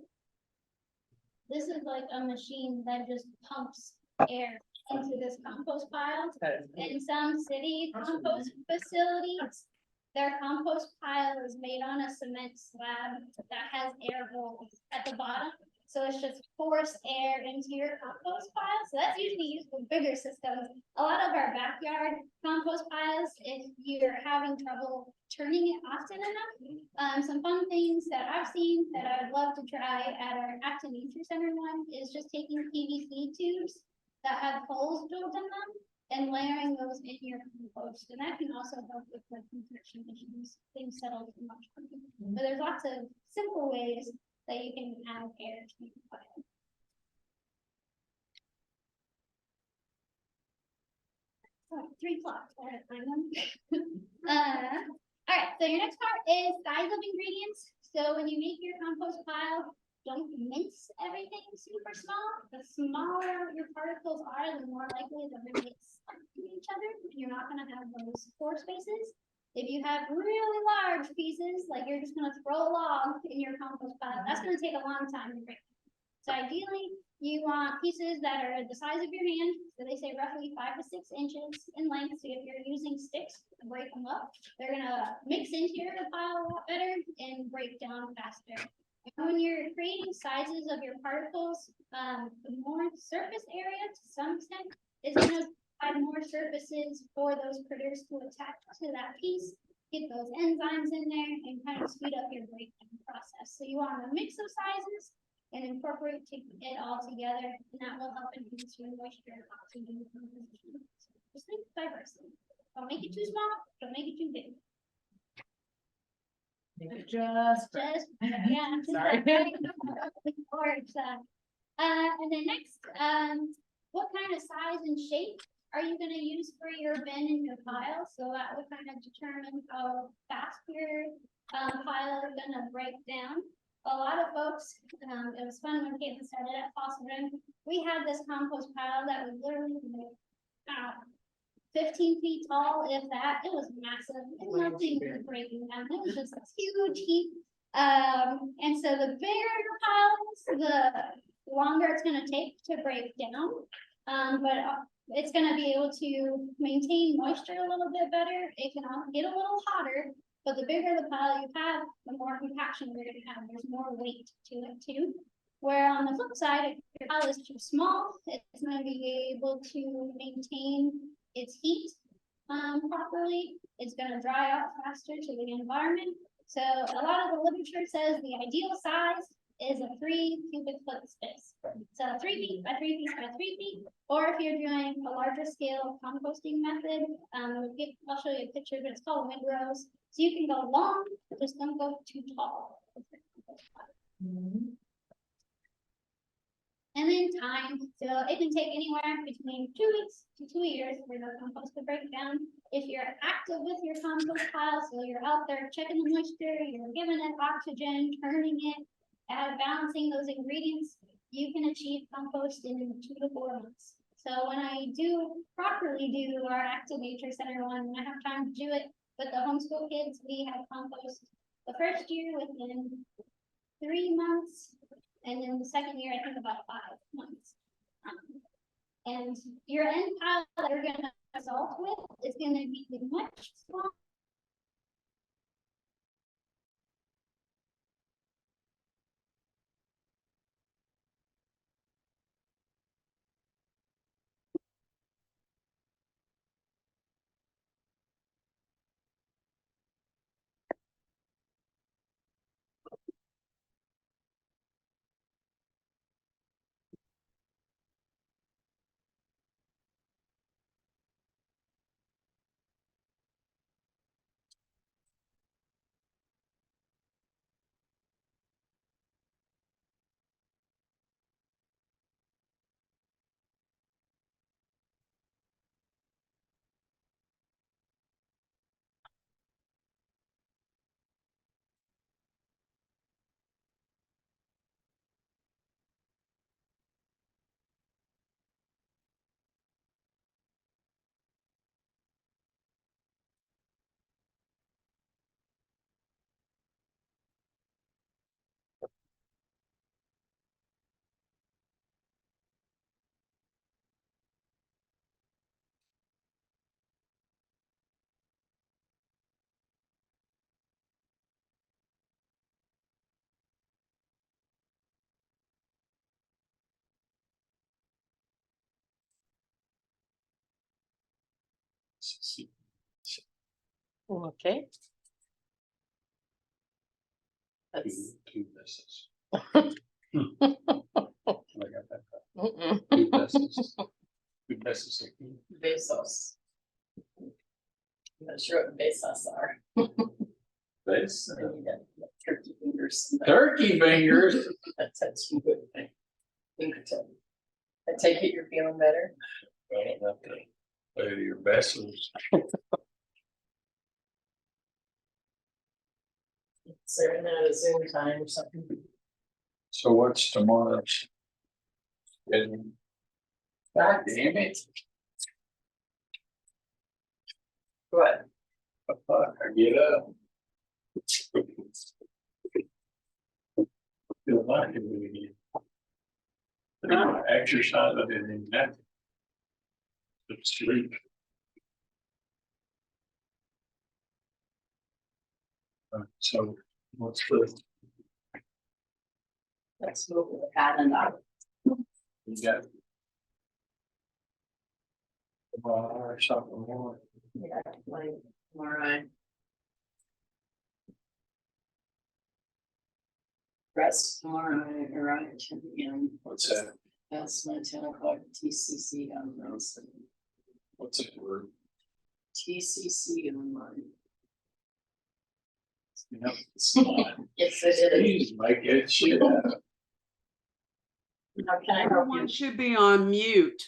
this is like a machine that just pumps air into this compost pile. In some city compost facilities, their compost pile is made on a cement slab that has air holes at the bottom. So it's just forced air into your compost pile. So that's usually used with bigger systems. A lot of our backyard compost piles, if you're having trouble turning it often enough, some fun things that I've seen that I would love to try at our Acton Nature Center one is just taking PVC tubes that have holes drilled in them and layering those in your compost. And that can also help with like infection issues, things settle too much. But there's lots of simple ways that you can add air to your pile. Oh, 3 plots, all right, find them. All right, so your next part is size of ingredients. So when you make your compost pile, don't mince everything super small. The smaller your particles are, the more likely they're going to get stuck to each other. You're not going to have those pore spaces. If you have really large pieces, like you're just going to throw a log in your compost pile, that's going to take a long time to break. So ideally, you want pieces that are the size of your hand. So they say roughly 5 to 6 inches in length. So if you're using sticks to break them up, they're going to mix into your pile a lot better and break down faster. When you're creating sizes of your particles, the more surface area to some extent is going to add more surfaces for those critters to attach to that piece, get those enzymes in there, and kind of speed up your breakdown process. So you want to mix those sizes and incorporate it all together, and that will help enhance your moisture and oxygen composition. So just think diversity. Don't make it too small, don't make it too big. Just Yeah. Sorry. And then next, what kind of size and shape are you going to use for your bin and your pile? So that will kind of determine how fast your pile is going to break down. A lot of folks, it was fun when Caitlin started at Fossil. We had this compost pile that was literally 15 feet tall, if that. It was massive. And nothing was breaking down. It was just a huge heap. And so the bigger the piles, the longer it's going to take to break down. But it's going to be able to maintain moisture a little bit better. It can get a little hotter, but the bigger the pile you have, the more compaction you're going to have. There's more weight to it too. Where on the flip side, if your pile is too small, it's going to be able to maintain its heat properly. It's going to dry out faster to the environment. So a lot of the literature says the ideal size is a 3 cubic foot space. So 3 feet by 3 feet by 3 feet. Or if you're doing a larger scale composting method, I'll show you a picture, but it's called windrows. So you can go long, but just don't go too tall. And then time, so it can take anywhere between 2 weeks to 2 years for the compost to break down. If you're active with your compost pile, so you're out there checking the moisture, you're giving it oxygen, turning it, balancing those ingredients, you can achieve compost in 2 to 4 months. So when I do properly do our Active Nature Center one, when I have time to do it with the homeschool kids, we have compost the first year within 3 months. And then the second year, I think about 5 months. And your end pile that you're gonna result with is gonna be much smaller. Okay. Two misses. Mm-mm. Two misses. Two misses. Besos. I'm not sure what besos are. This, I need that turkey fingers. turkey fingers. That's a good thing. Fingertip. I take it you're feeling better. Play to your vessels. Serving out of Zoom time or something. So what's tomorrow's? God damn it. What? I get up. Feel like it really. Exercise, I didn't even have to. Just sleep. So what's the, Let's move the pattern up. you got? Or something more. Yeah, like, all right. Rest tomorrow, around 10 p.m. What's that? That's my 10 o'clock TCC on those. What's that word? TCC online. You know, it's not. Yes, it is. Please make it shit up. How can I help you? Everyone should be on mute.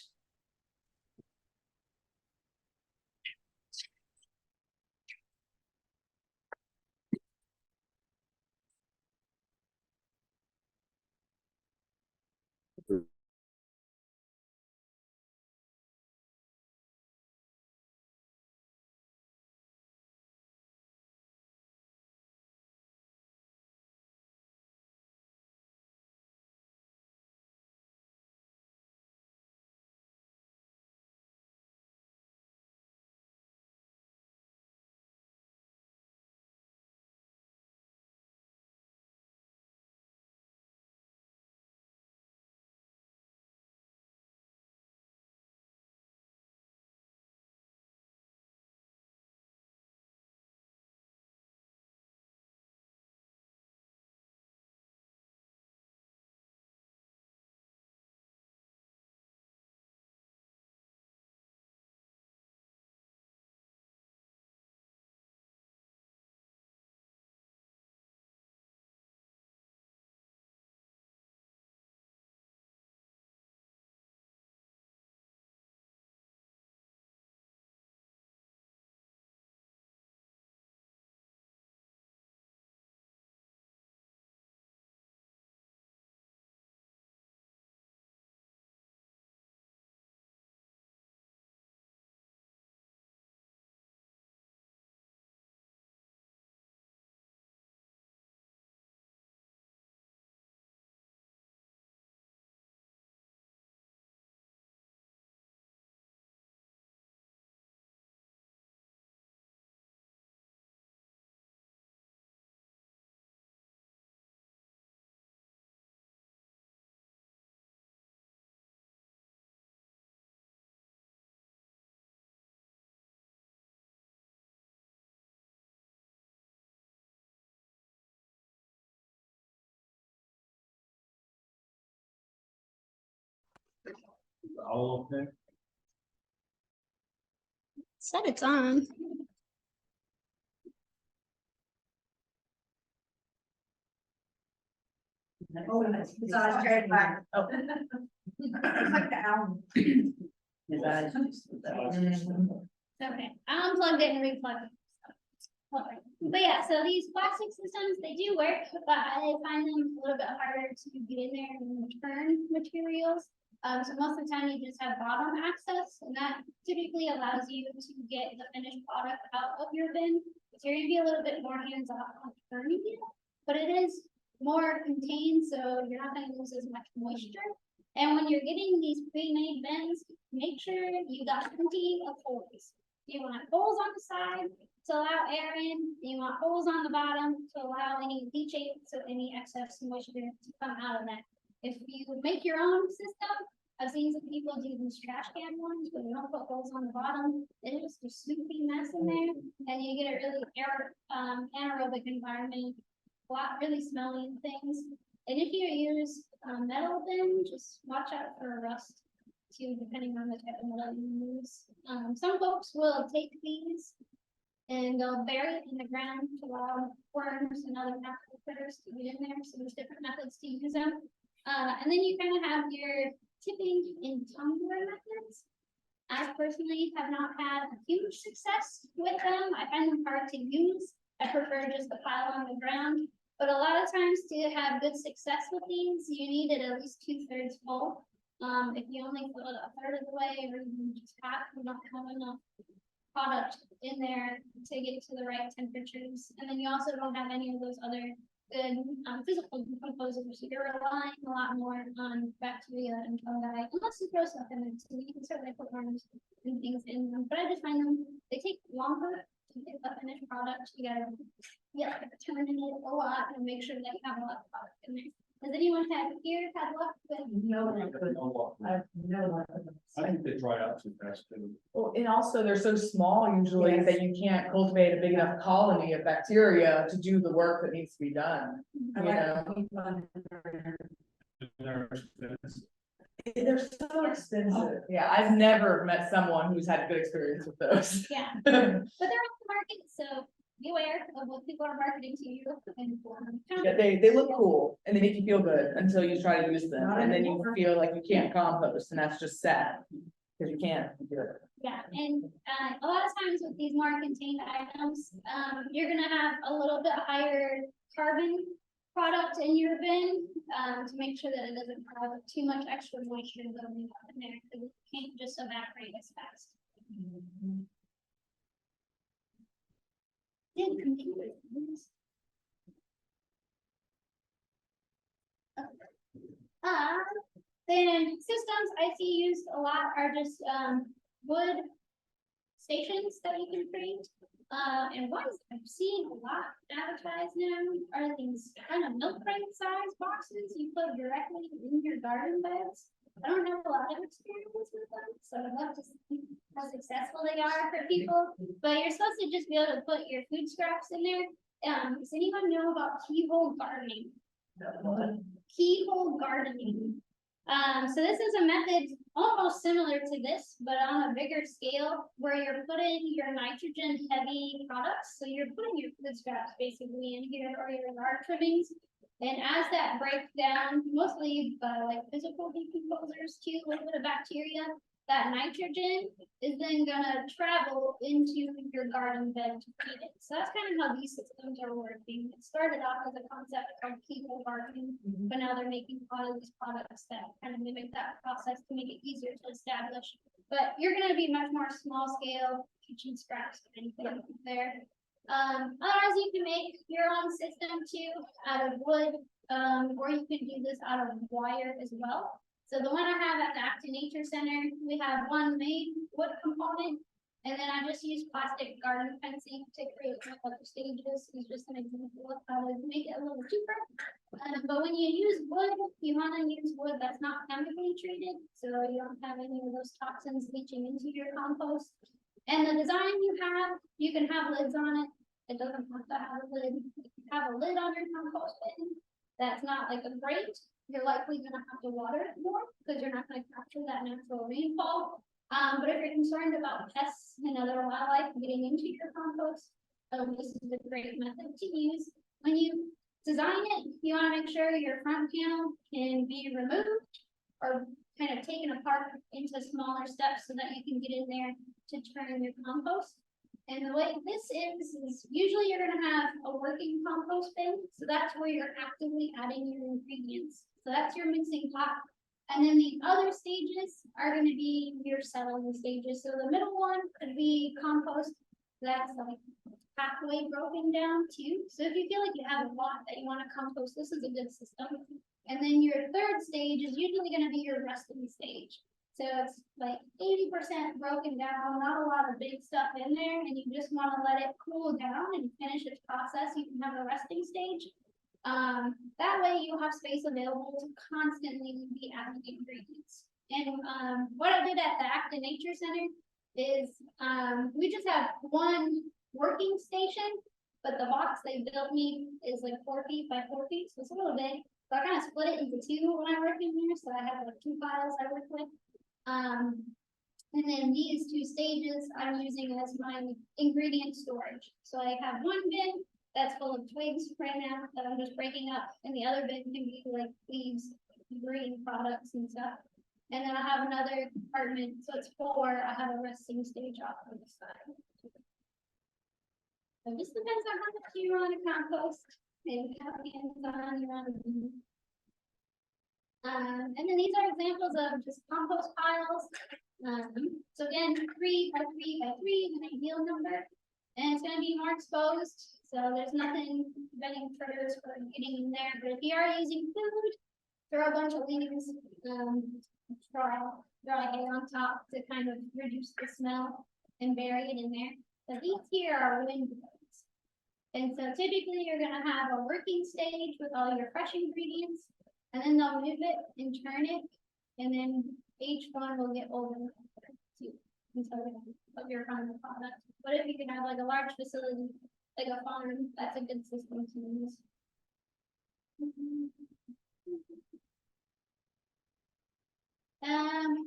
All okay? Said it's on. Oh, it's on straight back. Oh. It's like the album. His eyes. Okay, I unplugged it and replugged it. Okay. But yeah, so these plastic systems, they do work, but I find them a little bit harder to get in there and return materials. So most of the time you just have bottom access, and that typically allows you to get the finished product out of your bin. So you're gonna be a little bit more hands-off on turning it, but it is more contained, so you're not gonna lose as much moisture. And when you're getting these pre-made bins, make sure you got plenty of holes. You want holes on the side to allow air in, and you want holes on the bottom to allow any leachate, so any excess moisture to come out of that. If you make your own system, I've seen some people do these trash can ones, where they don't put holes on the bottom, it's just a soupy mess in there, and you get a really anaerobic environment, a lot really smelly and things. And if you use metal bin, just watch out for rust too, depending on the type of metal you use. Some folks will take these and they'll bury it in the ground to allow worms and other natural critters to get in there. So there's different methods to use them. And then you kind of have your tipping and tumbler methods. I personally have not had a huge success with them. I find them hard to use. I prefer just the pile on the ground. But a lot of times to have good success with these, you need it at least 2/3 full. If you only fill it 1/3 of the way, or even just half, you don't have enough product in there to get to the right temperatures. And then you also don't have any of those other good physical decomposers. So you're relying a lot more on bacteria and fungi, unless you throw stuff in it. So you can certainly put worms and things in them. But I just find them, they take longer to get the finished product. You gotta turn in it a lot and make sure that you have a lot of product in there. Has anyone had luck with? No, I've no luck with them. I think they dry out too fast too. Well, and also they're so small usually Yes. that you can't cultivate a big enough colony of bacteria to do the work that needs to be done. I You like know, to keep on- They're expensive. they're so expensive. Yeah, I've never met someone who's had a good experience with those. Yeah, but they're on the market, so be aware of what people are marketing to you. And Yeah, they look cool and they make you feel good until you try to use them, and then you feel like you can't compost, and that's just sad. Cause you can't do it. Yeah, and a lot of times with these more contained items, you're gonna have a little bit higher carbon product in your bin, to make sure that it doesn't have too much extra moisture building up in there, because it can't just evaporate as fast. Did computers. Then systems I see used a lot are just wood stations that you can create. And ones I'm seeing a lot advertised now are these kind of milk crate size boxes you put directly in your garden beds. I don't have a lot of experience with them, so I'd love to see how successful they are for people. But you're supposed to just be able to put your food scraps in there. Does anyone know about keyhole gardening? Keyhole gardening. So this is a method almost similar to this, but on a bigger scale, where you're putting your nitrogen heavy products. So you're putting your food scraps basically in here, or your yard trimmings. And as that breaks down, mostly by like physical decomposers too, a little bit of bacteria, that nitrogen is then gonna travel into your garden bed to feed it. So that's kind of how these systems are working. It started off as a concept called keyhole gardening, but now they're making a lot of these products that kind of mimic that process to make it easier to establish. But you're gonna be much more small scale kitchen scraps or anything there. Otherwise you can make your own system too out of wood, or you can do this out of wire as well. So the one I have at the Acton Nature Center, we have one main wood component, and then I just use plastic garden fencing to create my other stages. It's just an example of how to make it a little cheaper. But when you use wood, you want to use wood that's not chemically treated, so you don't have any of those toxins leaching into your compost. And the design you can have lids on it. It doesn't have to have a lid. If you have a lid on your compost bin, that's not like a grate, you're likely gonna have to water it more, because you're not gonna capture that natural rainfall. But if you're concerned about pests and other wildlife getting into your compost, this is a great method to use. When you design it, you wanna make sure your front panel can be removed or kind of taken apart into smaller steps so that you can get in there to turn your compost. And the way this is usually you're gonna have a working compost bin, so that's where you're actively adding your ingredients. So that's your mixing pot. And then the other stages are gonna be your settling stages. So the middle one could be compost that's like halfway broken down too. So if you feel like you have a lot that you wanna compost, this is a good system. And then your third stage is usually gonna be your resting stage. So it's like 80% broken down, not a lot of big stuff in there, and you just wanna let it cool down and finish its process. You can have a resting stage. That way you have space available to constantly be adding ingredients. And what I did at the Acton Nature Center is we just have one working station, but the box they built me is like 4 feet by 4 feet, so it's a little big. So I kind of split it into two when I work in here, so I have like 2 files I work with. And then these 2 stages I'm using as my ingredient storage. So I have one bin that's full of twigs right now that I'm just breaking up, and the other bin can be like leaves, green products and stuff. And then I have another compartment, so it's 4. I have a resting stage off on the side. So it just depends on how much you want to compost and how hands-on you want to be. And then these are examples of just compost piles. So again, 3 by 3 by 3 is an ideal number, and it's going to be more exposed. So there's nothing preventing critters from getting in there. But if you are using food, throw a bunch of leaves, dry hay on top to kind of reduce the smell and bury it in there. So these here are windows. And so typically you're going to have a working stage with all your fresh ingredients, and then they'll move it and turn it, and then each one will get older too until of your final product. But if you can have like a large facility, like a farm, that's a good system to use.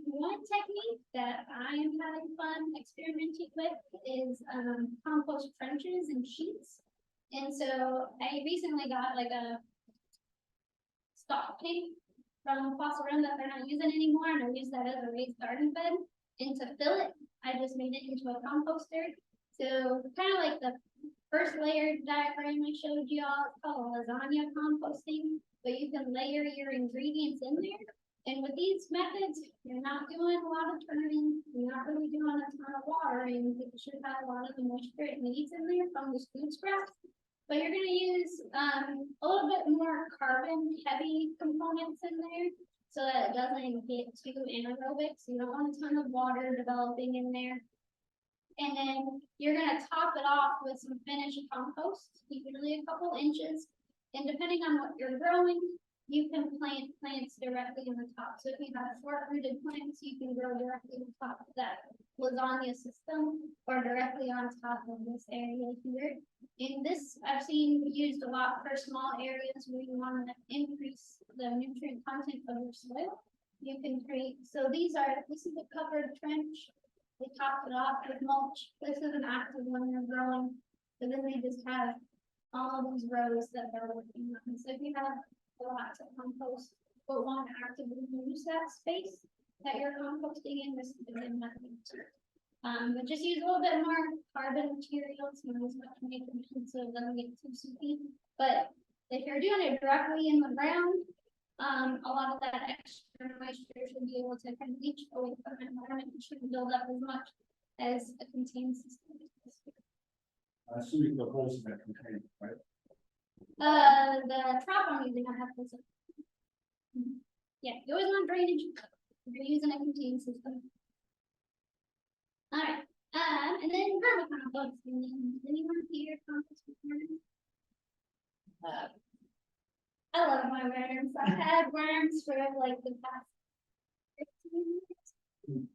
One technique that I am having fun experimenting with is compost trenches and sheets. And so I recently got like a stock tank from fossil room that they're not using anymore, and I use that as a raised garden bed. And to fill it, I just made it into a composter. So kind of like the first layer diagram I showed you all, it's called lasagna composting, but you can layer your ingredients in there. And with these methods, you're not doing a lot of turning, you're not really doing a ton of watering. It should have a lot of the moisture it needs in there from the food scraps. But you're going to use a little bit more carbon heavy components in there so that it doesn't get too anaerobic. So you don't want a ton of water developing in there. And then you're going to top it off with some finished compost, usually a couple inches. And depending on what you're growing, you can plant plants directly on the top. So if you have short-rooted plants, you can grow directly on top of that lasagna system or directly on top of this area here. And this I've seen used a lot for small areas where you want to increase the nutrient content of your soil. You can create, so this is a covered trench. They topped it off with mulch. This is an active one they're growing. So then they just have all of these rows that they're working on. So if you have lots of compost, but want to actively use that space that you're composting in, this is a good method too. But just use a little bit more carbon materials, not as much nitrogen, so it doesn't get too soupy. But if you're doing it directly in the ground, a lot of that extra moisture should be able to kind of leach away from the environment. It shouldn't build up as much as a contained system. Assuming the holes in that container, right? The trap I'm using, I have this. Yeah, you always want drainage if you're using a contained system. Alright, and then vermicomposting. Anyone here compost worms? I love my worms. I've had worms for like the past 15 years.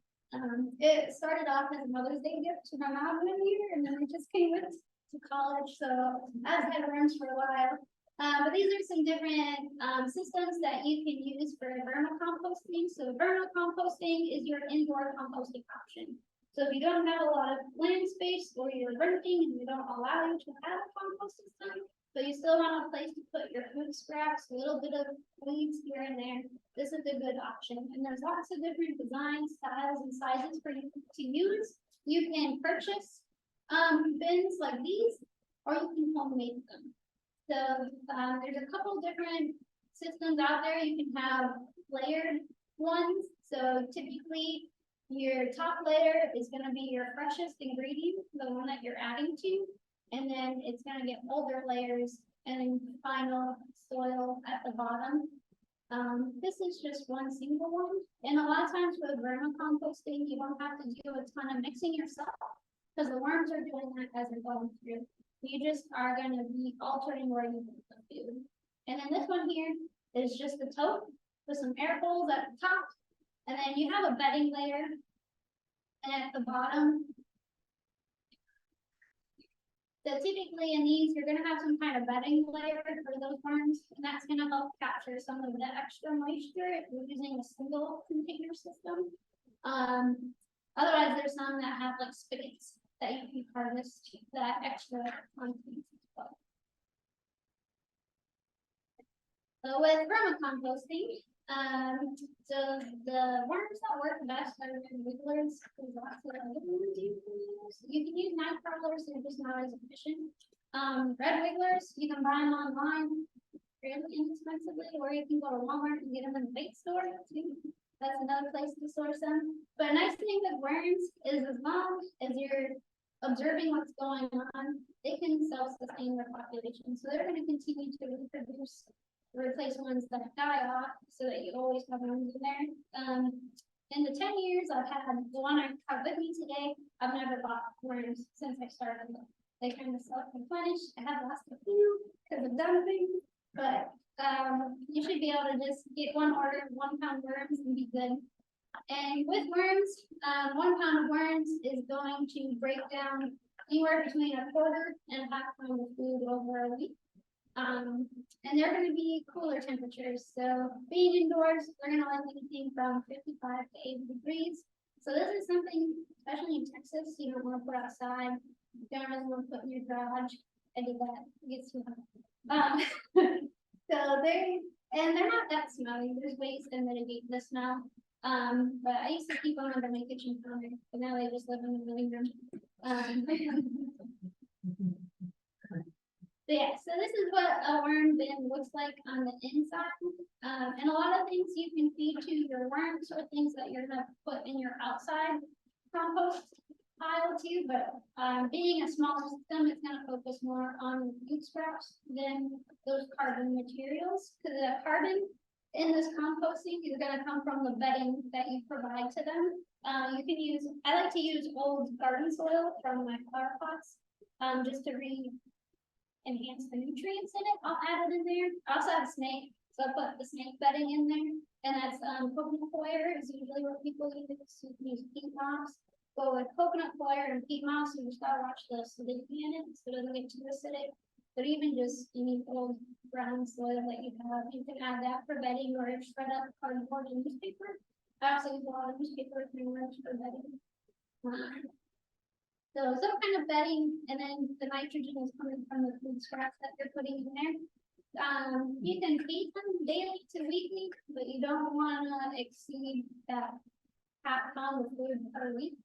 It started off as a Mother's Day gift to my mom one year, and then it just came with to college. So I've had worms for a while. But these are some different systems that you can use for vermicomposting. So vermicomposting is your indoor composting option. So if you don't have a lot of land space or you're renting and we don't allow you to have a compost system, but you still want a place to put your food scraps, a little bit of weeds here and there, this is a good option. And there's lots of different designs, styles, and sizes for you to use. You can purchase bins like these, or you can homemade them. So there's a couple different systems out there. You can have layered ones. So typically your top layer is going to be your freshest ingredient, the one that you're adding to, and then it's going to get older layers and then final soil at the bottom. This is just one single one. And a lot of times with vermicomposting, you don't have to do a ton of mixing yourself because the worms are doing that as they're going through. You just are going to be altering where you put the food. And then this one here is just the tote with some air holes at the top. And then you have a bedding layer. And at the bottom, so typically in these, you're going to have some kind of bedding layer for those worms. And that's going to help capture some of the extra moisture if you're using a single container system. Otherwise, there's some that have like spigots that you can harvest that extra content as well. So with vermicomposting, so the worms that work best are wigglers. There's lots of other ones you can use. You can use night crawlers, they're just not as efficient. Red wigglers, you can buy them online fairly inexpensively, or you can go to Walmart and get them in the bait store too. That's another place to source them. But a nice thing with worms is as long as you're observing what's going on, they can self-sustain their population. So they're going to continue to reproduce, replace ones that die off, so that you always have worms in there. In the 10 years I've had the one I have with me today, I've never bought worms since I started them. They kind of self-replenish. I have lost a few because of dumping, but you should be able to just get one order of 1 pound worms and be good. And with worms, 1 pound of worms is going to break down anywhere between a quarter and a half pound of food over a week. And they're going to be cooler temperatures. So being indoors, they're going to like anything from 55 to 80 degrees. So this is something, especially in Texas, you don't want to put outside. You don't really want to put in your garage. I did that. It gets too hot. So they're not that smelly. There's ways to mitigate the smell. But I used to keep them under my kitchen counter, but now they just live in the living room. Yeah, so this is what a worm bin looks like on the inside. And a lot of things you can feed to your worms or things that you're gonna put in your outside compost pile too, but being a smaller system, it's gonna focus more on food scraps than those carbon materials. Because the carbon in this composting is gonna come from the bedding that you provide to them. You can use, I like to use old garden soil from my flower pots, just to enhance the nutrients in it. I'll add it in there. I also have snake, so I put the snake bedding in there, and that's coconut coir is usually what people use. You can use peat moss. But with coconut coir and peat moss, you just gotta watch the acidity in it so it doesn't get too acidic. But even just any old brown soil that you have, you can add that for bedding or shred up cardboard and newspaper. I also use a lot of newspaper for bedding. So some kind of bedding, and then the nitrogen is coming from the food scraps that you're putting in there. You can feed them daily to weekly, but you don't want to exceed that half pound of food per week.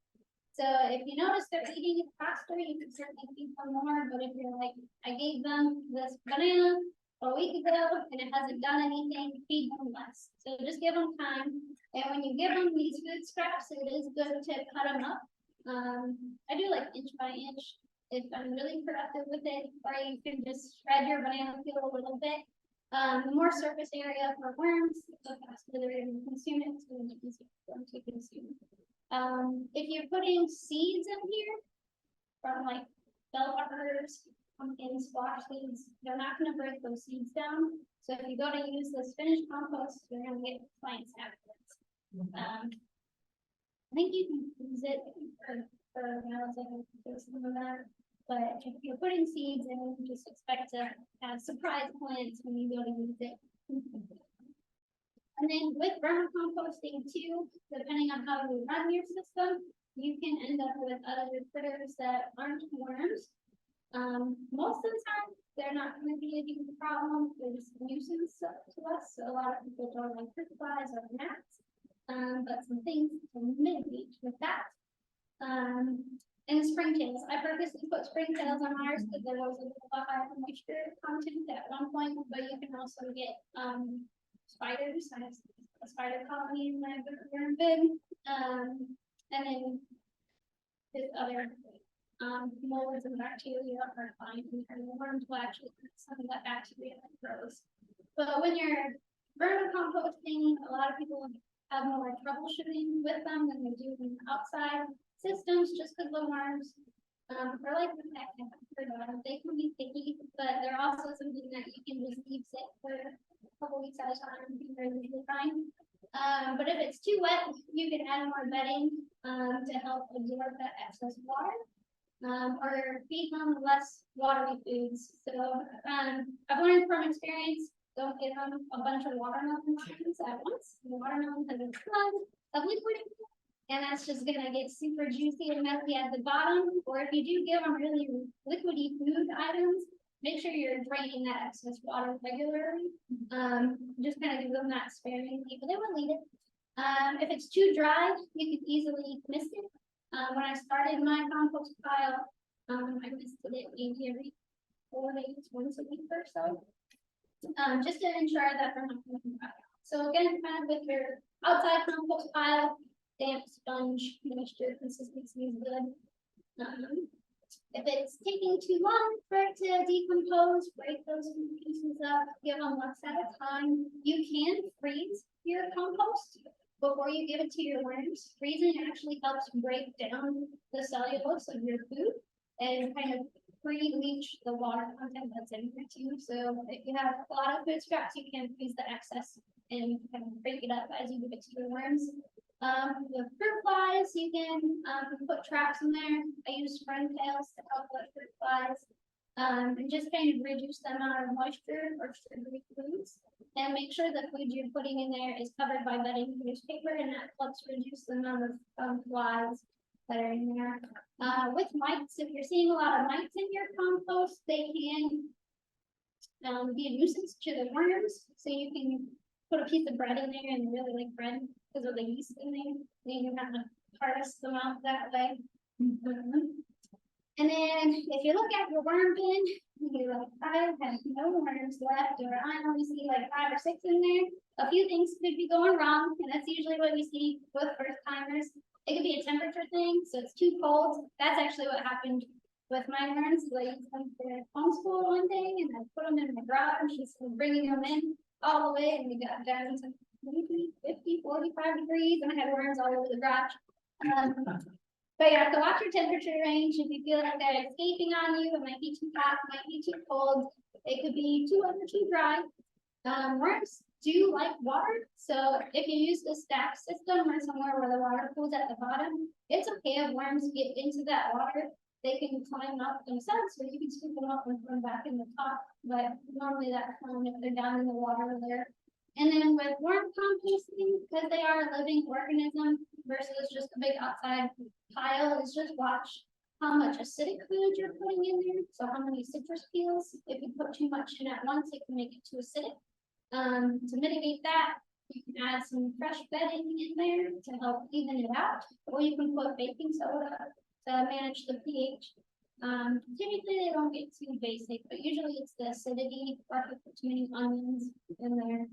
So if you notice they're eating it faster, you can certainly feed them more. But if you're like, I gave them this banana a week ago and it hasn't done anything, feed them less. So just give them time. And when you give them these food scraps, it is good to cut them up. I do like inch by inch if I'm really productive with it, or you can just shred your banana peel a little bit. The more surface area for worms, the faster they're going to consume it, so it's easier for them to consume. If you're putting seeds in here from like bell peppers, pumpkin, squash seeds, they're not going to break those seeds down. So if you go to use this finished compost, you're going to get plants afterwards. I think you can use it for some of that. But if you're putting seeds in, just expect to have surprise plants when you go to use it. And then with vermicomposting too, depending on how you run your system, you can end up with other critters that aren't worms. Most of the time, they're not going to be a huge problem. They're just a nuisance to us. So a lot of people don't like fruit flies or gnats. But some things to mitigate with that. And springtails. I purposely put springtails on ours because there was a little higher moisture content at one point, but you can also get spiders. I have a spider colony in my worm bin. And then this other molds and bacteria are fine, and the worms will actually eat some of that bacteria that grows. But when you're vermicomposting, a lot of people have more troubleshooting with them than they do in outside systems, just because the worms are like the heck, they can be sticky, but they're also something that you can just leave sit for a couple weeks at a time and be really fine. But if it's too wet, you can add more bedding to help absorb that excess water. Or feed them less watery foods. So I've learned from experience, don't give them a bunch of watermelon seeds at once. The watermelon has a ton of liquid, and that's just gonna get super juicy and messy at the bottom. Or if you do give them really liquidy food items, make sure you're draining that excess water regularly. Just kind of give them that sparingly, but they will eat it. If it's too dry, you can easily mist it. When I started my compost pile, I misted it maybe every 4 days, once a week or so. Just to ensure that they're not going to dry out. So again, kind of with your outside compost pile, damp sponge moisture consistency is good. If it's taking too long for it to decompose, break those pieces up, give them one at a time. You can freeze your compost before you give it to your worms. Freezing actually helps break down the cellulose of your food and kind of pre-leach the water content that's in there too. So if you have a lot of food scraps, you can freeze the excess and kind of break it up as you give it to your worms. With fruit flies, you can put traps in there. I use tails to help with fruit flies. And just kind of reduce the amount of moisture or sugary foods, and make sure the food you're putting in there is covered by bedding newspaper, and that helps reduce the amount of flies that are in there. With mites, if you're seeing a lot of mites in your compost, they can be a nuisance to the worms. So you can put a piece of bread in there and really like bread because of the yeast in there. Then you have to harvest them out that way. And then if you look at your worm bin, you're like, I have no worms left, or I only see like 5 or 6 in there. A few things could be going wrong, and that's usually what we see with first timers. It could be a temperature thing, so it's too cold. That's actually what happened with my worms. I used them for homeschool one day, and I put them in my garage. She's bringing them in all the way, and we got down to maybe 50, 45 degrees, and I had worms all over the garage. But you have to watch your temperature range. If you feel like they're escaping on you, it might be too hot, it might be too cold. It could be too wet or too dry. Worms do like water. So if you use the stack system or somewhere where the water pools at the bottom, it's okay if worms get into that water. They can climb up themselves, or you can scoop them up and put them back in the top. But normally that's fine if they're down in the water there. And then with worm composting, because they are a living organism versus just a big outside pile, is just watch how much acidic food you're putting in there. So how many citrus peels. If you put too much in at once, it can make it too acidic. To mitigate that, you can add some fresh bedding in there to help even it out, or you can put baking soda to manage the pH. Typically they don't get too basic, but usually it's the acidity, or if you put too many onions in there,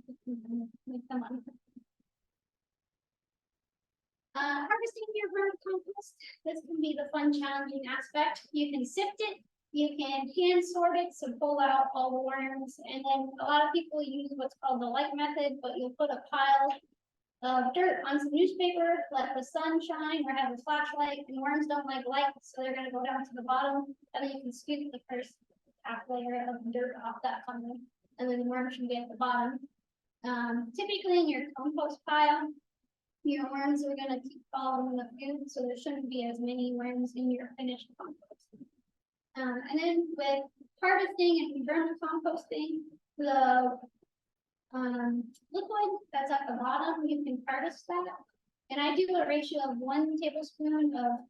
make them uncooked. Harvesting your vermicompost, this can be the fun, challenging aspect. You can sift it, you can hand sort it to pull out all the worms, and then a lot of people use what's called the light method, but you'll put a pile of dirt on some newspaper, let the sun shine, or have a flashlight, and worms don't like light, so they're gonna go down to the bottom, and then you can scoop the first half layer of dirt off that funnel, and then the worm should be at the bottom. Typically in your compost pile, your worms are gonna keep following the food, so there shouldn't be as many worms in your finished compost. And then with harvesting and vermicomposting, the liquid that's at the bottom, you can harvest that. And I do a ratio of 1 tablespoon of,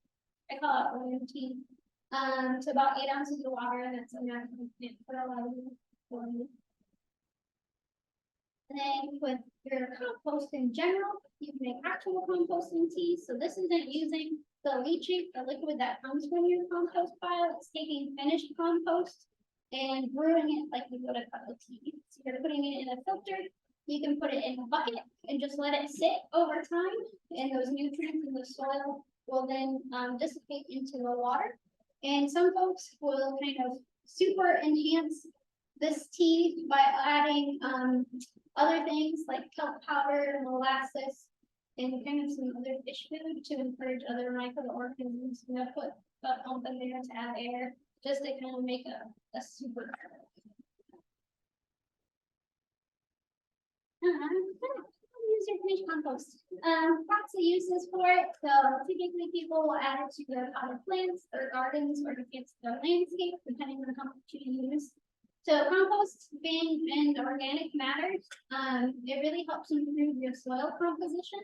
I call it OMT, to about 8 ounces of water, and that's enough to put a lot of it. And then with your compost in general, you can make actual composting tea. So this isn't using the leachate, the liquid that comes from your compost pile. It's taking finished compost and brewing it like you would a cup of tea. So you're putting it in a filter. You can put it in a bucket and just let it sit over time, and those nutrients in the soil will then dissipate into the water. And some folks will kind of super enhance this tea by adding other things like kelp powder, molasses, and kind of some other fish food to encourage other microorganisms to put a pump in there to add air, just to kind of make a super. Use your finished compost. Lots of uses for it. So typically people will add it to their potted plants, their gardens, or to fix their landscape, depending on how much you use. So compost being an organic matter, it really helps improve your soil composition.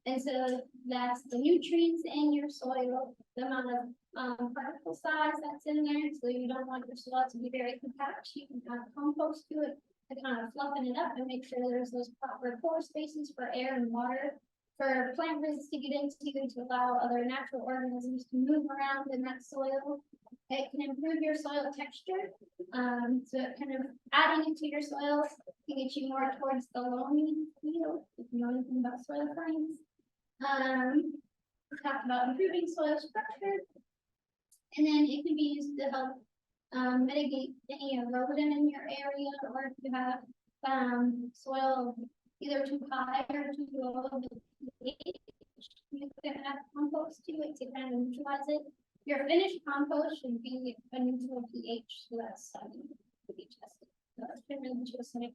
And so that's the nutrients in your soil, the amount of particle size that's in there. So you don't want your soil to be very compact. You can add compost to it to kind of fluffen it up and make sure there's those proper pore spaces for air and water for plant roots to get into, to allow other natural organisms to move around in that soil. It can improve your soil texture. So kind of adding it to your soil can get you more towards the loamy field, if you know anything about soil science. We talked about improving soil structure. And then it can be used to help mitigate any erosion in your area, or if you have soil either too high or too low of the pH, you can add compost to it to kind of neutralize it. Your finished compost should be a neutral pH, so that's to be tested. So it's been really interesting.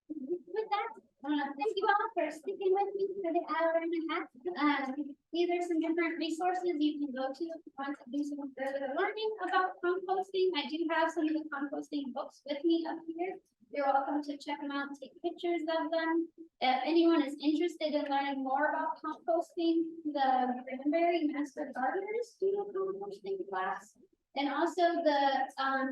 With that, thank you all for sticking with me for the hour and a half. These are some different resources you can go to if you want to do some further learning about composting. I do have some of the composting books with me up here. You're welcome to check them out and take pictures of them. If anyone is interested in learning more about composting, the Granbury Master Gardeners do a composting class. And also the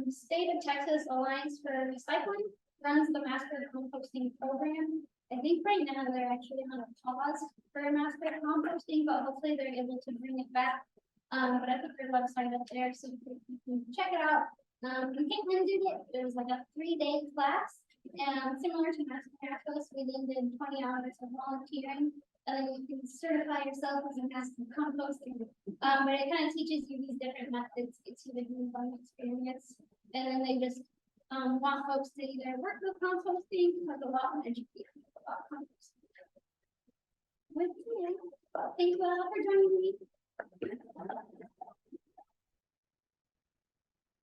State of Texas Alliance for Recycling runs the Master Composting Program. I think right now they're actually on a pause for Master Composting, but hopefully they're able to bring it back. But I put their website up there so you can check it out. Caitlin did it. It was like a 3-day class, and similar to Master Compost, we then did 20 hours of volunteering. And then you can certify yourself as a master composter. But it kind of teaches you these different methods, gets you the hands-on experience, and then they just want folks to either work with composting or go out and educate people about composting. Thank you all for joining me.